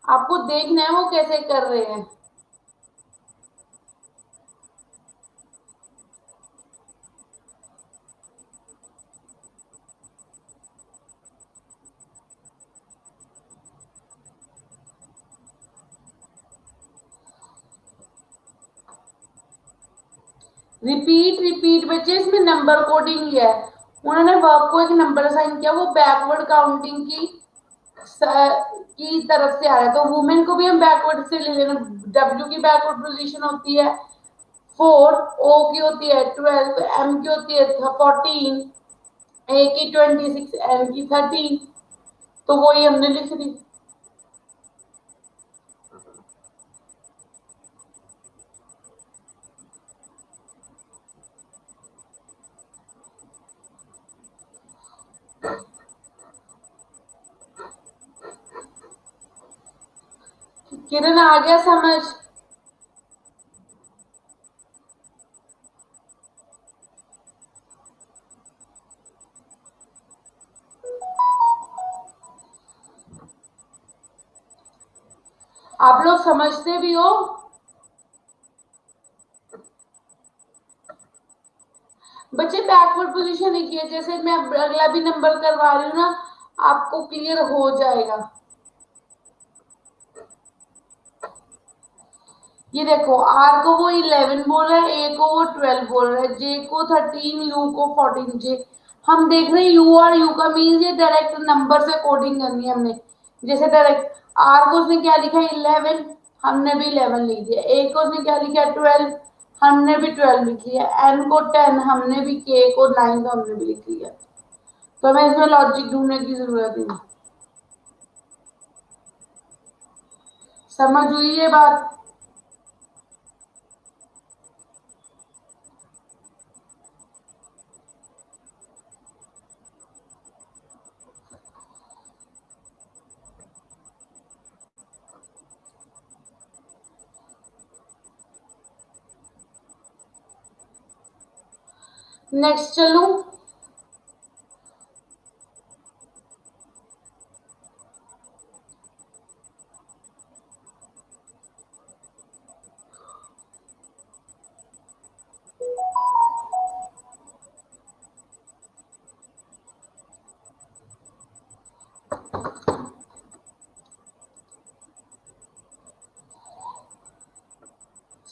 आपको देखना है वो कैसे कर रहे हैं। रिपीट रिपीट बच्चे, इसमें नंबर कोडिंग ही है। उन्होंने वर्ब को एक नंबर असाइन किया, वो बैकवर्ड काउंटिंग की तरफ से आ रहा है। तो वुमेन को भी हम बैकवर्ड से ले लेना। डब्ल्यू की बैकवर्ड पोजीशन होती है 4, ओ की होती है 12, एम की होती है 14, ए की 26, एन की 13। तो वही हमने लिख दी। किरण आ गया समझ? आप लोग समझते भी हो? बच्चे बैकवर्ड पोजीशन ही किया, जैसे मैं अगला भी नंबर करवा रही हूँ ना, आपको क्लियर हो जाएगा। ये देखो, आर को वो 11 बोल रहा है, ए को वो 12 बोल रहा है, जे को 13, यू को 14। जे हम देख रहे हैं यू और यू का मीन ये डायरेक्ट नंबर से कोडिंग करनी है हमने। जैसे डायरेक्ट आर को उसने क्या लिखा है 11, हमने भी 11 लिख दिया। ए को उसने क्या लिखा है 12, हमने भी 12 लिख लिया। एन को 10, हमने भी, के को 9, तो हमने भी लिख लिया। तो हमें इसमें लॉजिक ढूंढने की जरूरत ही नहीं। समझ हुई ये बात? नेक्स्ट चलू।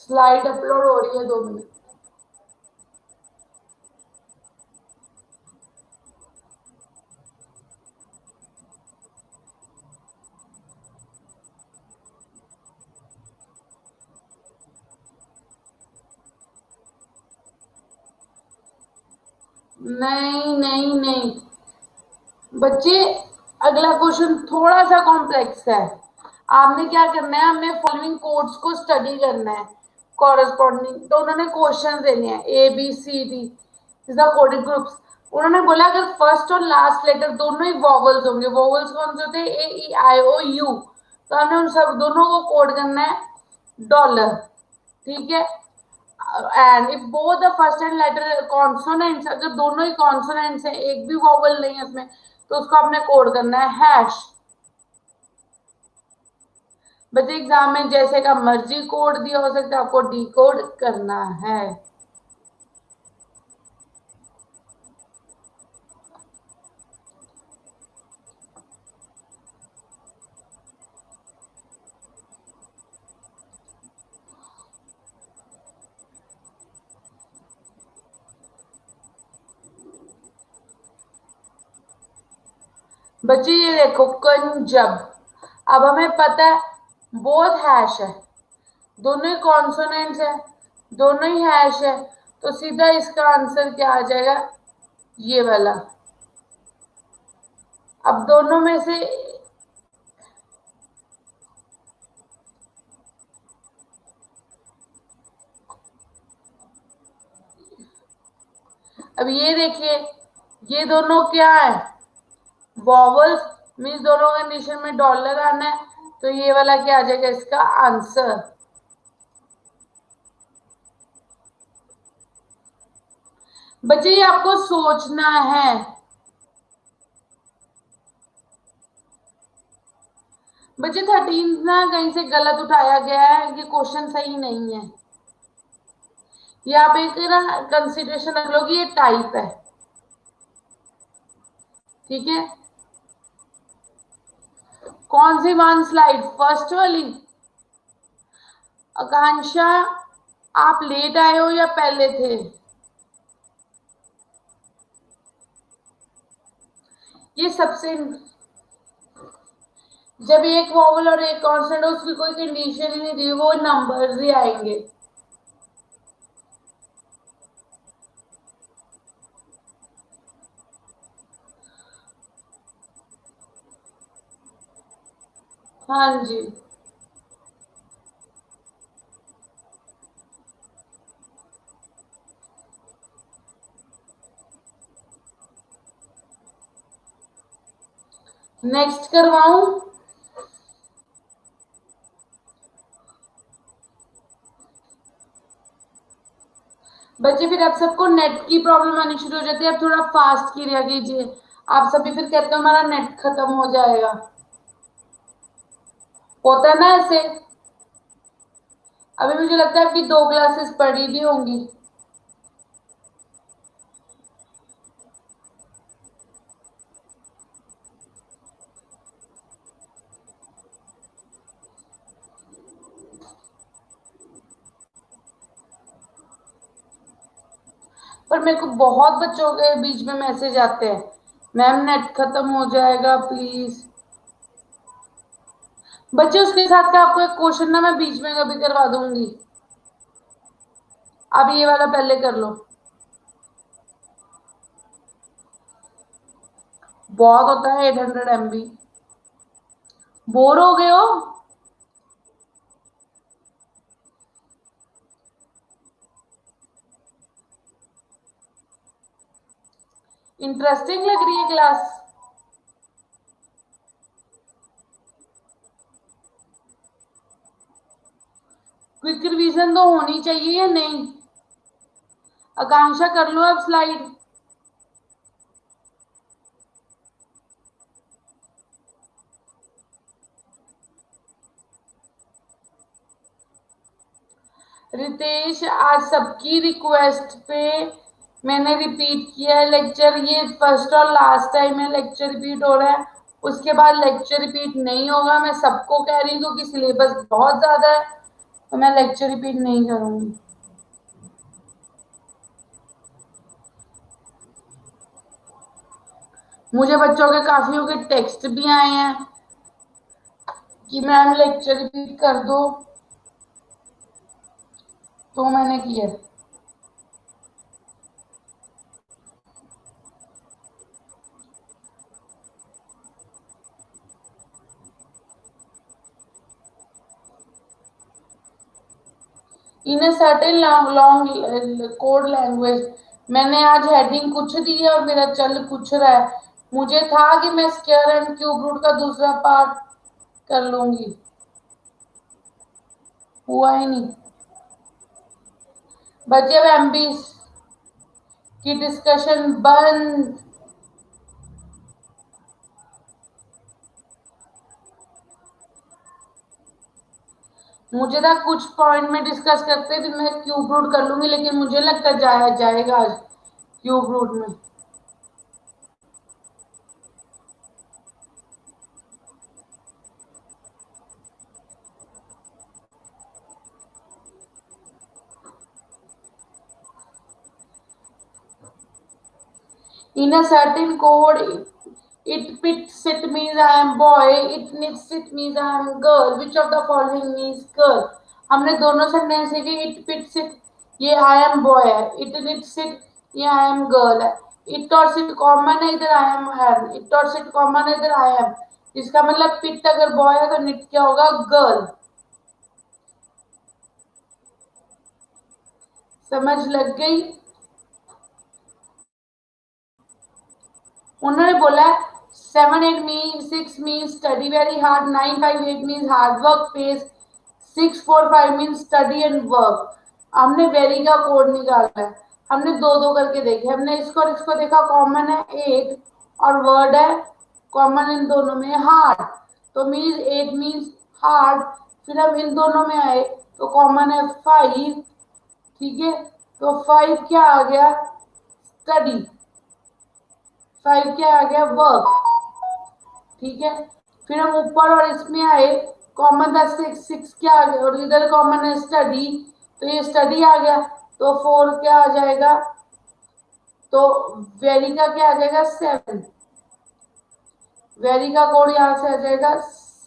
स्लाइड अपलोड हो रही है, 2 मिनट। नहीं नहीं नहीं बच्चे, अगला क्वेश्चन थोड़ा सा कॉम्प्लेक्स है। आपने क्या करना है, हमने फॉलोइंग कोड्स को स्टडी करना है कॉरेस्पॉन्डिंग। तो उन्होंने क्वेश्चन देने हैं A B C D, is the coded groups. उन्होंने बोला अगर फर्स्ट और लास्ट लेटर दोनों ही वॉवल्स होंगे, वॉवल्स कौन से होते हैं, ए ई आई ओ यू, तो हमने उन सब दोनों को कोड करना है डॉलर। ठीक है? And if both the first and later consonants, अगर दोनों ही कॉन्सोनेंट्स हैं, एक भी वॉवल नहीं है उसमें, तो उसको आपने कोड करना है हैश। बच्चे एग्जाम में जैसे का मर्जी कोड दिया हो सकता है, आपको डी कोड करना है। बच्चे ये देखो कंजब, अब हमें पता है बोथ हैश है, दोनों ही कॉन्सोनेंट्स है, दोनों ही हैश है, तो सीधा इसका आंसर क्या आ जाएगा, ये वाला। अब दोनों में से अब ये देखिए, ये दोनों क्या है, वॉवल्स, मीन्स दोनों कंडीशन में डॉलर आना है, तो ये वाला क्या आ जाएगा इसका आंसर। बच्चे ये आपको सोचना है। बच्चे 13 ना कहीं से गलत उठाया गया है, ये क्वेश्चन सही नहीं है। ये आप एक ना कंसिडरेशन रख लो कि ये टाइप है। ठीक है? कौन सी वन स्लाइड, फर्स्ट वाली? आकांक्षा आप लेट आए हो या पहले थे? ये सबसे, जब एक वॉवल और एक कॉन्स्टेंट हो उसकी कोई कंडीशन ही नहीं दी, वो नंबर्स ही आएंगे। हाँ जी। नेक्स्ट करवाऊं? बच्चे फिर आप सबको नेट की प्रॉब्लम आनी शुरू हो जाती है, आप थोड़ा फास्ट किया कीजिए। आप सभी फिर कहते हो हमारा नेट खत्म हो जाएगा। होता है ना ऐसे। अभी मुझे लगता है आपकी 2 क्लासेस पढ़ी भी होंगी। पर मेरे को बहुत बच्चों के बीच में मैसेज आते हैं, मैम नेट खत्म हो जाएगा प्लीज। बच्चे उसके साथ का आपको एक क्वेश्चन ना मैं बीच में कभी करवा दूंगी। आप ये वाला पहले कर लो। बहुत होता है 800 MB। बोर हो गए हो? इंटरेस्टिंग लग रही है क्लास? क्विक रिवीजन तो होनी चाहिए या नहीं? आकांक्षा कर लो अब स्लाइड। रितेश, आज सबकी रिक्वेस्ट पे मैंने रिपीट किया है लेक्चर। ये फर्स्ट और लास्ट टाइम है लेक्चर रिपीट हो रहा है। उसके बाद लेक्चर रिपीट नहीं होगा। मैं सबको कह रही हूँ क्योंकि सिलेबस बहुत ज्यादा है, तो मैं लेक्चर रिपीट नहीं करूंगी। मुझे बच्चों के काफियों के टेक्स्ट भी आए हैं कि मैम लेक्चर रिपीट कर दो, तो मैंने किया। In a certain long code language. मैंने आज हेडिंग कुछ दी है और मेरा चल कुछ रहा है। मुझे था कि मैं स्क्वायर एंड क्यूब रूट का दूसरा पार्ट कर लूंगी, हुआ ही नहीं। बच्चे अब एमबी की डिस्कशन बंद। मुझे था कुछ पॉइंट में डिस्कस करते फिर मैं क्यूब रूट कर लूंगी, लेकिन मुझे लगता जाएगा आज क्यूब रूट में। In a certain code, it pits it means I am boy, it knits it means I am girl. Which of the following means girl? हमने दोनों सेंटेंस लिखे। इट पिट्स इट, ये आई एम बॉय है। It nits it, ये I am girl है। It और seat common है, इधर आई एम है। इट और सिट कॉमन है, इधर आई एम। इसका मतलब पिट अगर बॉय है तो निट क्या होगा? गर्ल। समझ लग गई? उन्होंने बोला 7 8 mean 6 mean study very hard, 9 5 8 mean hard work page, 6 4 5 mean study and work. हमने वेरी का कोड निकाला है। हमने दो दो करके देखे। हमने इसको और इसको देखा, कॉमन है 8 और वर्ड है कॉमन इन दोनों में हार्ड, तो मीन 8 मीन हार्ड। फिर हम इन दोनों में आए तो कॉमन है 5। ठीक है, तो 5 क्या आ गया? स्टडी। 5 क्या आ गया? वर्क। ठीक है, फिर हम ऊपर और इसमें आए, कॉमन था 6 6 क्या आ गया? और इधर कॉमन है स्टडी, तो ये स्टडी आ गया। तो 4 क्या आ जाएगा, तो वेरी का क्या आ जाएगा 7, वेरी का कोड यहां से आ जाएगा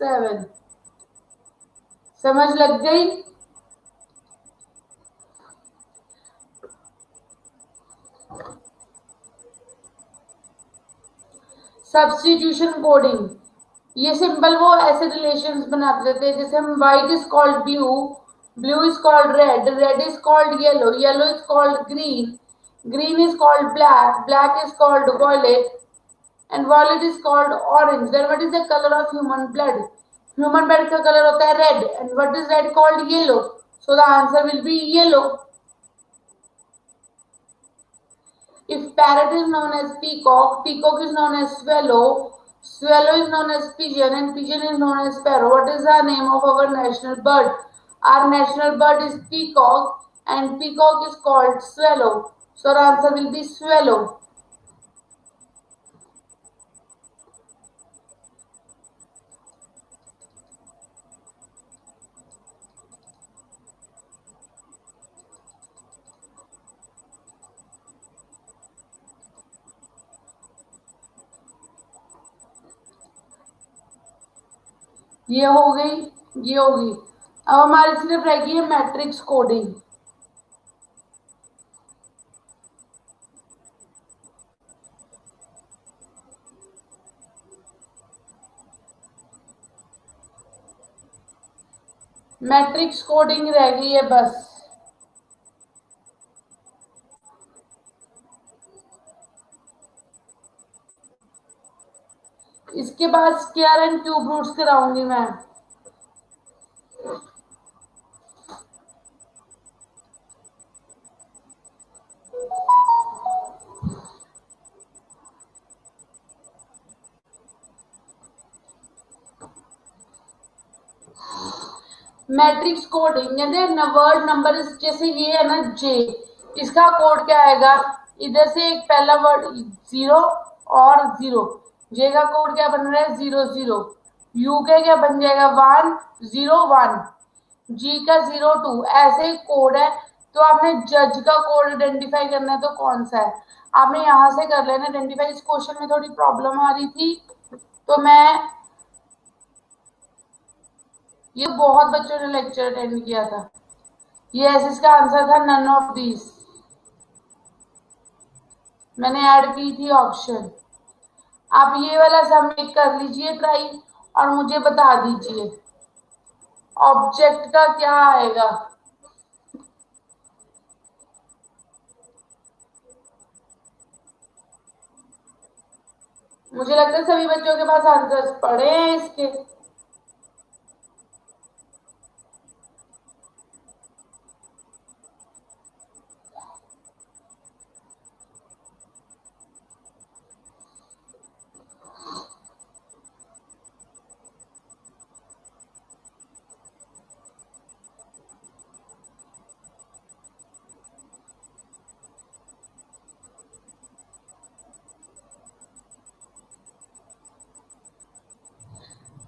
7। समझ लग गई। सब्स्टिट्यूशन कोडिंग, ये सिंपल वो ऐसे रिलेशंस बना देते हैं, जैसे हम white is called blue, blue is called red, red is called yellow, yellow is called green, green is called black, black is called violet, and violet is called orange. Then what is the color of human blood? Human blood का color होता है red. And what is red called? Yellow. So the answer will be yellow. If parrot is known as peacock, peacock is known as swallow, swallow is known as pigeon, and pigeon is known as sparrow. What is the name of our national bird? Our national bird is peacock, and peacock is called swallow. So the answer will be swallow. ये हो गई, ये होगी। अब हमारी सिर्फ रह गई है मैट्रिक्स कोडिंग। मैट्रिक्स कोडिंग रह गई है बस। इसके बाद स्क्वायर एंड क्यूब रूट्स कराऊंगी मैं। मैट्रिक्स कोडिंग कहते वर्ड नंबर, जैसे ये है ना जे, इसका कोड क्या आएगा, इधर से एक पहला वर्ड 0 और 0, जे का कोड क्या बन रहा है 0 0, यू का क्या बन जाएगा 1 0 1, जी का 0 2, ऐसे ही कोड है। तो आपने जज का कोड आइडेंटिफाई करना है, तो कौन सा है आपने यहां से कर लेना आइडेंटिफाई। इस क्वेश्चन में थोड़ी प्रॉब्लम आ रही थी, तो मैं, ये बहुत बच्चों ने लेक्चर अटेंड किया था। यस, इसका आंसर था नन ऑफ दीज। मैंने ऐड की थी ऑप्शन। आप ये वाला सबमिट कर लीजिए ट्राई, और मुझे बता दीजिए ऑब्जेक्ट का क्या आएगा। मुझे लगता है सभी बच्चों के पास आंसर्स पड़े हैं इसके।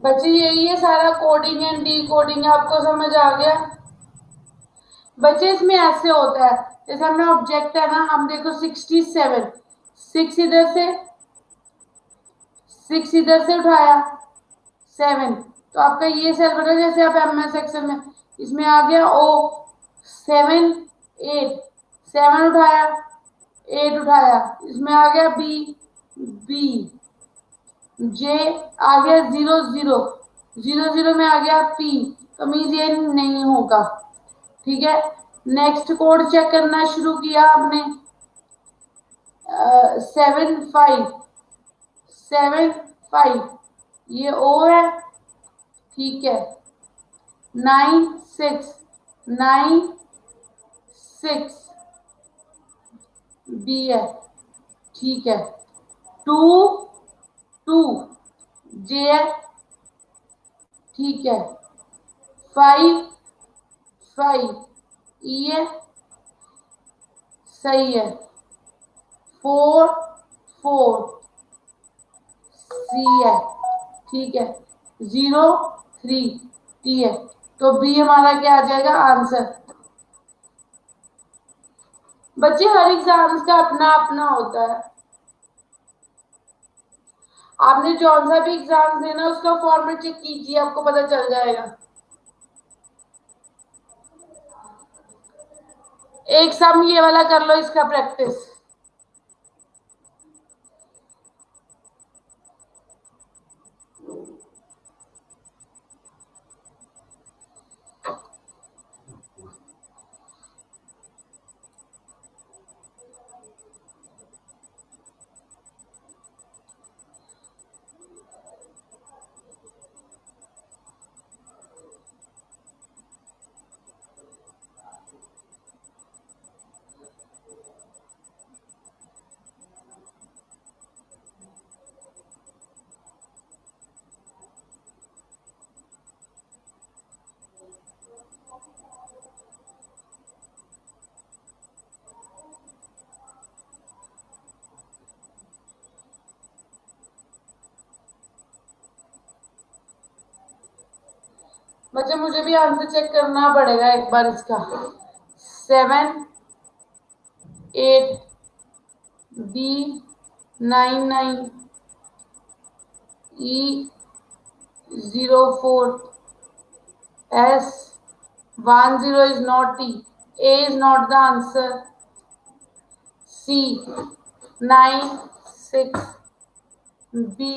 बच्चे यही है सारा कोडिंग एंड डी कोडिंग, आपको समझ आ गया। बच्चे इसमें ऐसे होता है, जैसे हमने ऑब्जेक्ट है ना, हम देखो 67, 6 इधर से, 6 इधर से उठाया 7, तो आपका ये सेल बना, जैसे आप एमएस एक्सेल में इसमें आ गया ओ 7 8, 7 उठाया 8 उठाया, इसमें आ गया बी, बी जे आ गया 0 0, 0 0 में आ गया पी, तो मीन्स ये नहीं होगा। ठीक है, नेक्स्ट कोड चेक करना शुरू किया आपने, 7 5, 7 5, ये ओ है। ठीक है, 9 6, 9 6 बी है। ठीक है, 2 2 जे है। ठीक है, 5 5 ई है, सही है। 4 4 सी है। ठीक है, 0 3 टी है। तो बी हमारा क्या आ जाएगा आंसर। बच्चे हर एग्जाम्स का अपना अपना होता है। आपने जौन सा भी एग्जाम देना उसका फॉर्मेट चेक कीजिए, आपको पता चल जाएगा। एक सम ये वाला कर लो, इसका प्रैक्टिस। बच्चे मुझे भी आंसर चेक करना पड़ेगा एक बार इसका। 7 8 B 9 9 E 04 S 10 is not T. A is not the answer. C 9 6 B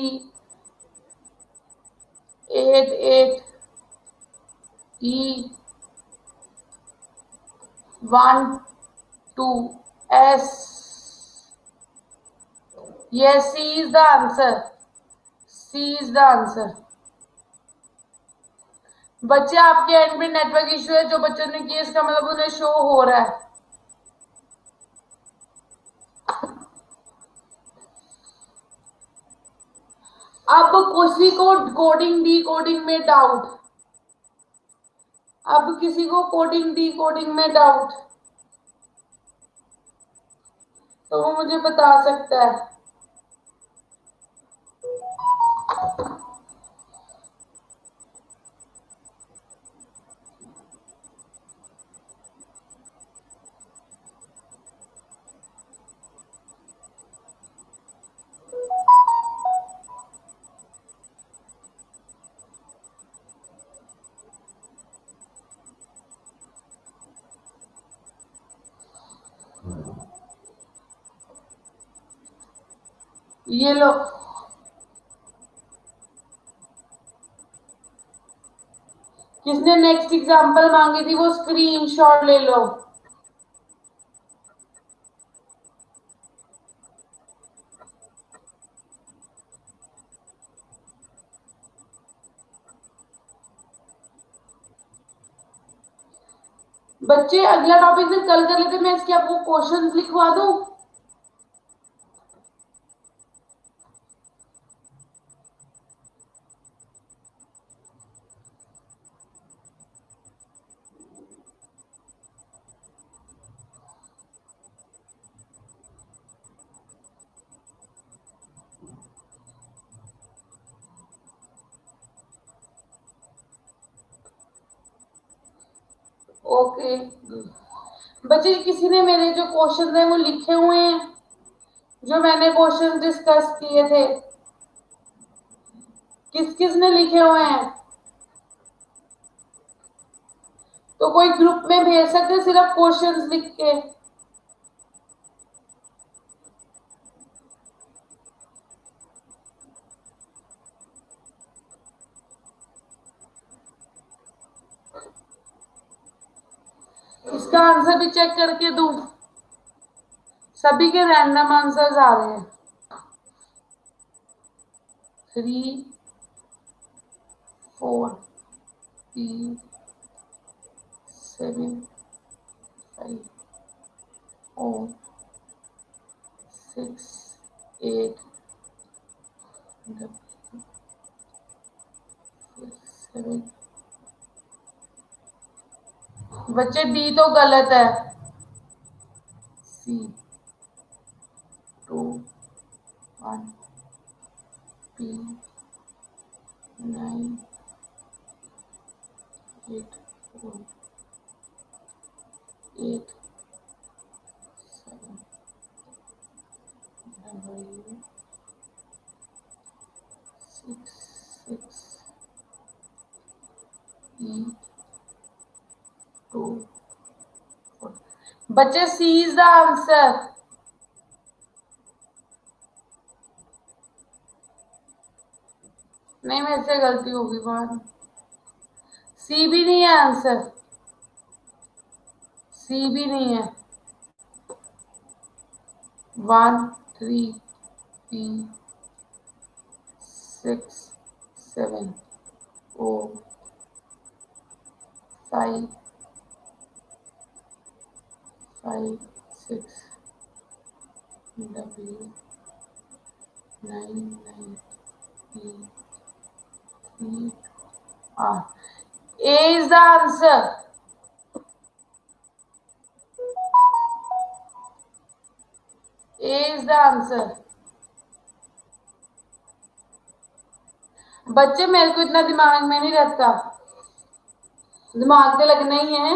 8 8 E 1 2 S. Yes, C is the answer. C is the answer. बच्चे आपके एंड में नेटवर्क इश्यू है, जो बच्चों ने किया इसका मतलब उन्हें शो हो रहा है। अब किसी को कोडिंग डी कोडिंग में डाउट, अब किसी को कोडिंग डी कोडिंग में डाउट तो वो मुझे बता सकता है। ये लो, किसने नेक्स्ट एग्जांपल मांगी थी वो स्क्रीनशॉट ले लो। बच्चे अगला टॉपिक फिर कल कर लेते, मैं इसके आपको क्वेश्चंस लिखवा दूं। ओके बच्चे, किसी ने मेरे जो क्वेश्चन है वो लिखे हुए हैं, जो मैंने क्वेश्चन डिस्कस किए थे, किस किस ने लिखे हुए हैं? तो कोई ग्रुप में भेज सकते सिर्फ क्वेश्चंस लिख के। इसका आंसर भी चेक करके दूं? सभी के रैंडम आंसर्स आ रहे हैं। 3 4 3 7 5 4 6 8 7। बच्चे डी तो गलत है। C 2 1 P 9 8 4 8 बच्चे सी इज द आंसर। नहीं, मेरे से गलती होगी बाहर। सी भी नहीं है आंसर, सी भी नहीं है। 1 3 3 6 7 O 5 5 6 W 9 9 E 3 R। A is the answer। A is the answer। बच्चे मेरे को इतना दिमाग में नहीं रहता, दिमाग तो लगना ही है।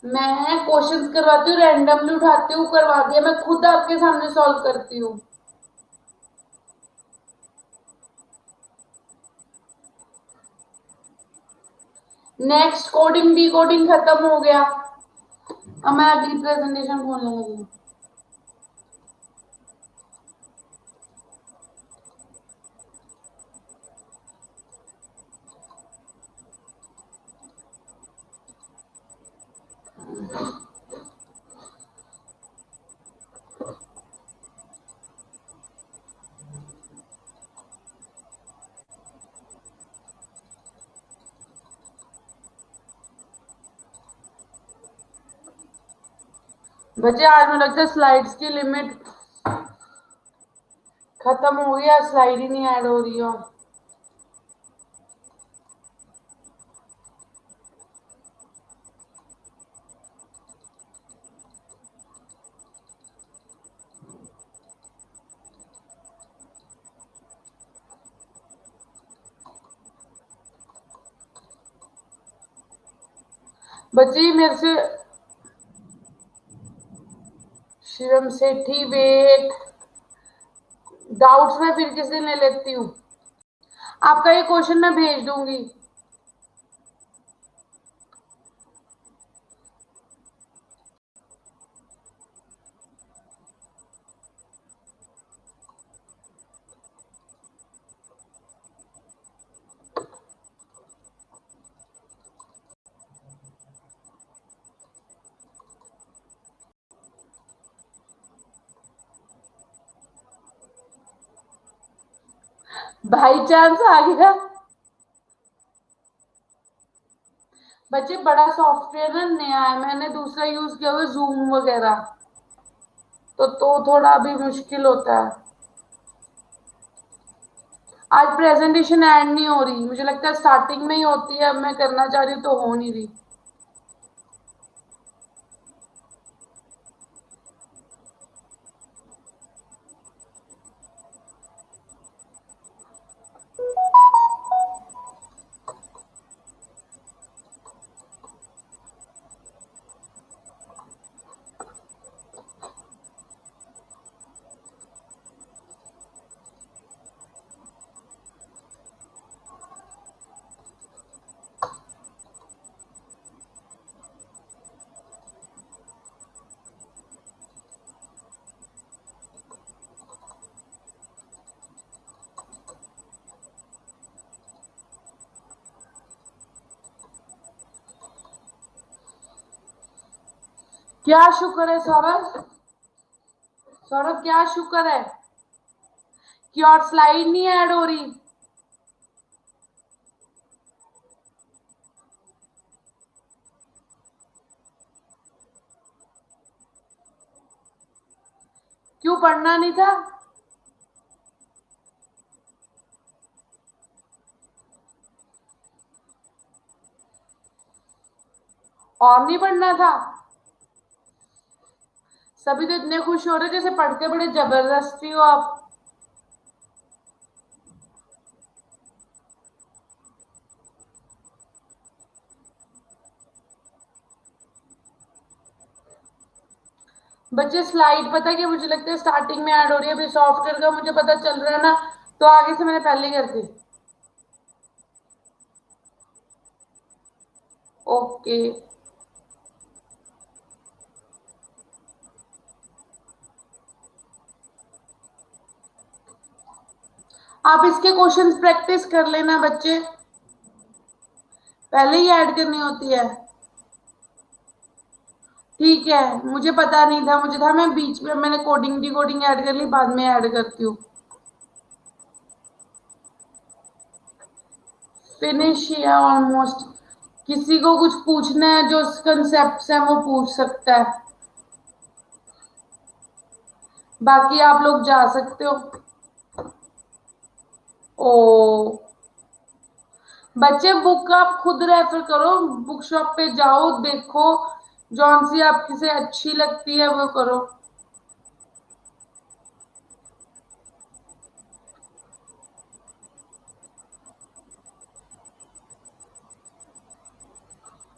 मैं क्वेश्चंस करवाती हूँ, रैंडमली उठाती हूँ, करवा दिया, मैं खुद आपके सामने सॉल्व करती हूँ। नेक्स्ट कोडिंग डी कोडिंग खत्म हो गया, अब मैं अगली प्रेजेंटेशन खोलने लगी हूँ। बच्चे आज मुझे लगता है स्लाइड्स की लिमिट खत्म हो गई, स्लाइड ही नहीं ऐड हो रही हो। बच्चे मेरे से शिवम सेठी वेट, डाउट्स में फिर किस दिन ले लेती हूँ, आपका ये क्वेश्चन मैं भेज दूंगी। बाई चांस आ गया। बच्चे बड़ा सॉफ्टवेयर ना नया है, मैंने दूसरा यूज किया हुआ जूम वगैरह, तो थोड़ा अभी मुश्किल होता है। आज प्रेजेंटेशन ऐड नहीं हो रही, मुझे लगता है स्टार्टिंग में ही होती है, अब मैं करना चाह रही हूँ तो हो नहीं रही। क्या शुक्र है सौरभ, सौरभ क्या शुक्र है कि और स्लाइड नहीं ऐड हो रही। क्यों पढ़ना नहीं था? और नहीं पढ़ना था? सभी तो इतने खुश हो रहे जैसे पढ़ते बड़े जबरदस्ती हो आप। बच्चे स्लाइड पता है कि मुझे लगता है स्टार्टिंग में ऐड हो रही है, अभी सॉफ्टवेयर का मुझे पता चल रहा है ना, तो आगे से मैंने पहले ही कर दी। ओके। आप इसके क्वेश्चंस प्रैक्टिस कर लेना बच्चे, पहले ही ऐड करनी होती है। ठीक है, मुझे पता नहीं था, मुझे था मैं बीच में मैंने कोडिंग डिकोडिंग ऐड कर ली, बाद में ऐड करती हूँ। फिनिश या ऑलमोस्ट। किसी को कुछ पूछना है जो कंसेप्ट है वो पूछ सकता है, बाकी आप लोग जा सकते हो। ओ बच्चे, बुक आप खुद रेफर करो, बुक शॉप पे जाओ, देखो जौन सी आपकी से अच्छी लगती है वो करो।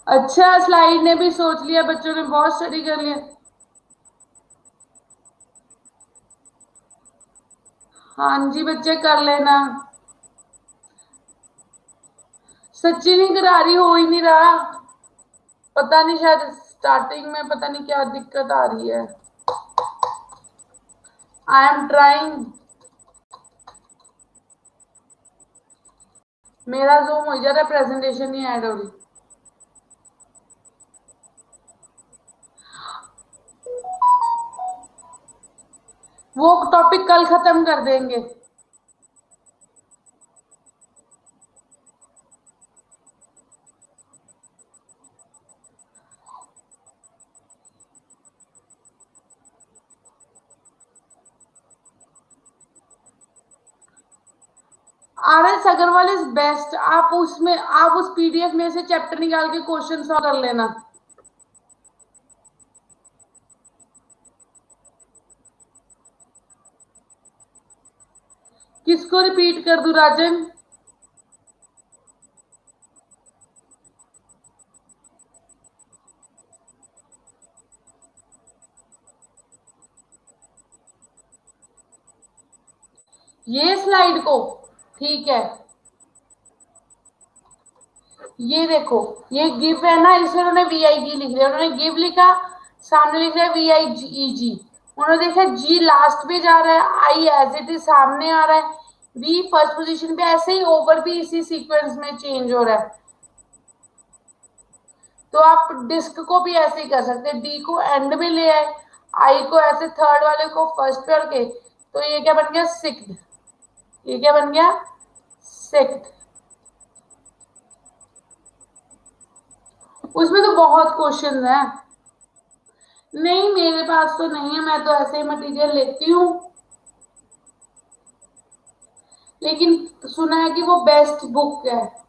अच्छा, स्लाइड ने भी सोच लिया, बच्चों ने बहुत स्टडी कर लिया। हाँ जी बच्चे, कर लेना। सच्ची नहीं करा रही, हो ही नहीं रहा, पता नहीं, शायद स्टार्टिंग में पता नहीं क्या दिक्कत आ रही है। I am trying. मेरा जूम हो जा रहा है, प्रेजेंटेशन नहीं ऐड हो रही। वो टॉपिक कल खत्म कर देंगे। R S Agarwal is best, आप उसमें आप उस पीडीएफ में से चैप्टर निकाल के क्वेश्चन सॉल्व कर लेना। किसको रिपीट कर दूं राजन? ये स्लाइड को, ठीक है, ये देखो, ये गिव है ना, इसमें उन्होंने वी आई जी लिख दिया, उन्होंने गिव लिखा, सामने लिख रहा है वी आई जी जी, उन्होंने देखा जी लास्ट पे जा रहा है, आई एज इट इज सामने आ रहा है, वी फर्स्ट पोजीशन पे, ऐसे ही ओवर भी इसी सीक्वेंस में चेंज हो रहा है। तो आप डिस्क को भी ऐसे ही कर सकते हैं, डी को एंड में ले आए, आई को ऐसे थर्ड वाले को फर्स्ट पे रखे, तो ये क्या बन गया, सिक्स्थ। ये क्या बन गया, सिक्स्थ। उसमें तो बहुत क्वेश्चन है। नहीं मेरे पास तो नहीं है, मैं तो ऐसे ही मटेरियल लेती हूँ, लेकिन सुना है कि वो बेस्ट बुक है।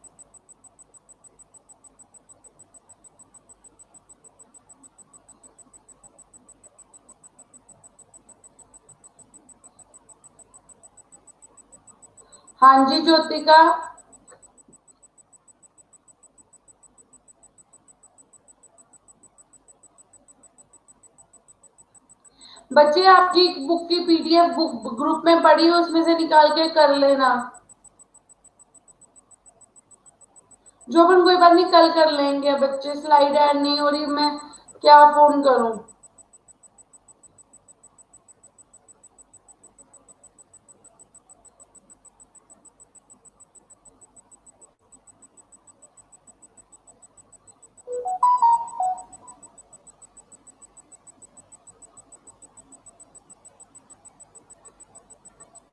हाँ जी ज्योतिका। बच्चे आपकी बुक की पीडीएफ बुक ग्रुप में पड़ी हो, उसमें से निकाल के कर लेना। जो अपन कोई बात नहीं, कल कर लेंगे बच्चे, स्लाइड ऐड नहीं हो रही, मैं क्या फोन करूं।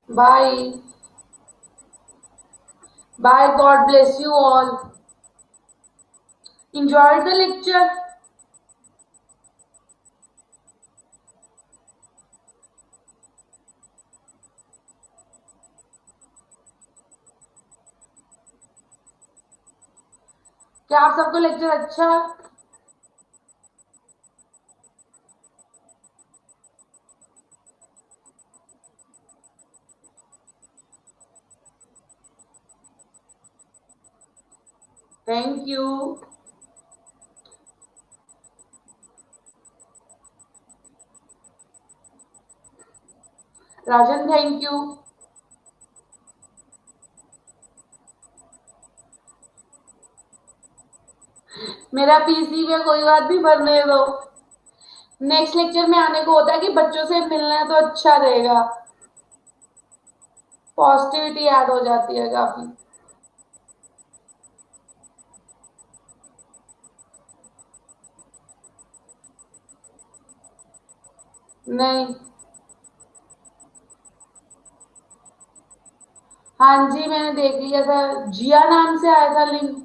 Bye. Bye, god bless you all. enjoy the lecture। क्या आप सबको लेक्चर अच्छा? Thank you. Rajan thank you. मेरा पीसी में कोई बात नहीं, भरने दो। नेक्स्ट लेक्चर में आने को होता है कि बच्चों से मिलना है तो अच्छा रहेगा, पॉजिटिविटी ऐड हो जाती है काफी। नहीं, हाँ जी मैंने देख लिया था, जिया नाम से आया था link.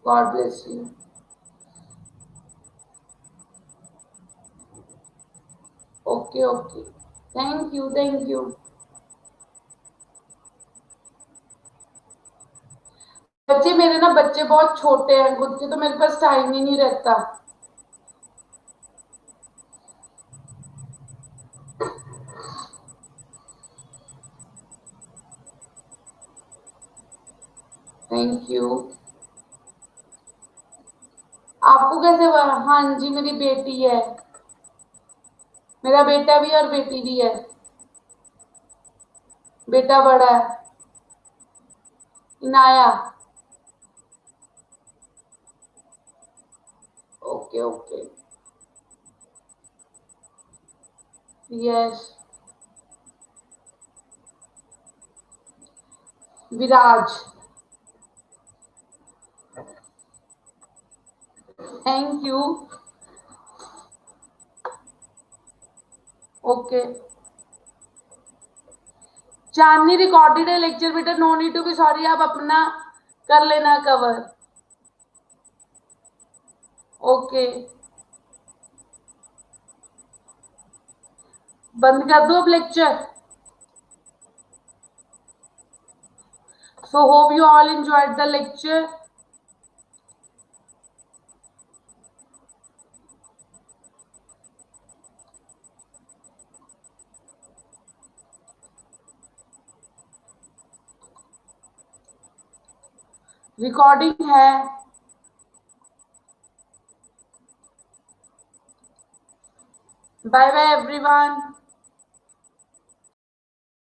God bless you. Okay okay, thank you thank you. बच्चे मेरे ना, बच्चे बहुत छोटे हैं खुद के, तो मेरे पास टाइम ही नहीं रहता। Thank you. आपको कैसे हाँ जी, मेरी बेटी है, मेरा बेटा भी और बेटी भी है। बेटा बड़ा है, Inaya. Okay okay. Yes. Viraj. Thank you. Okay. Chandni recorded है लेक्चर बेटा, no need to be sorry, आप अपना कर लेना कवर। ओके। बंद कर दो अब lecture. So hope you all enjoyed the lecture. Recording है। Bye bye everyone.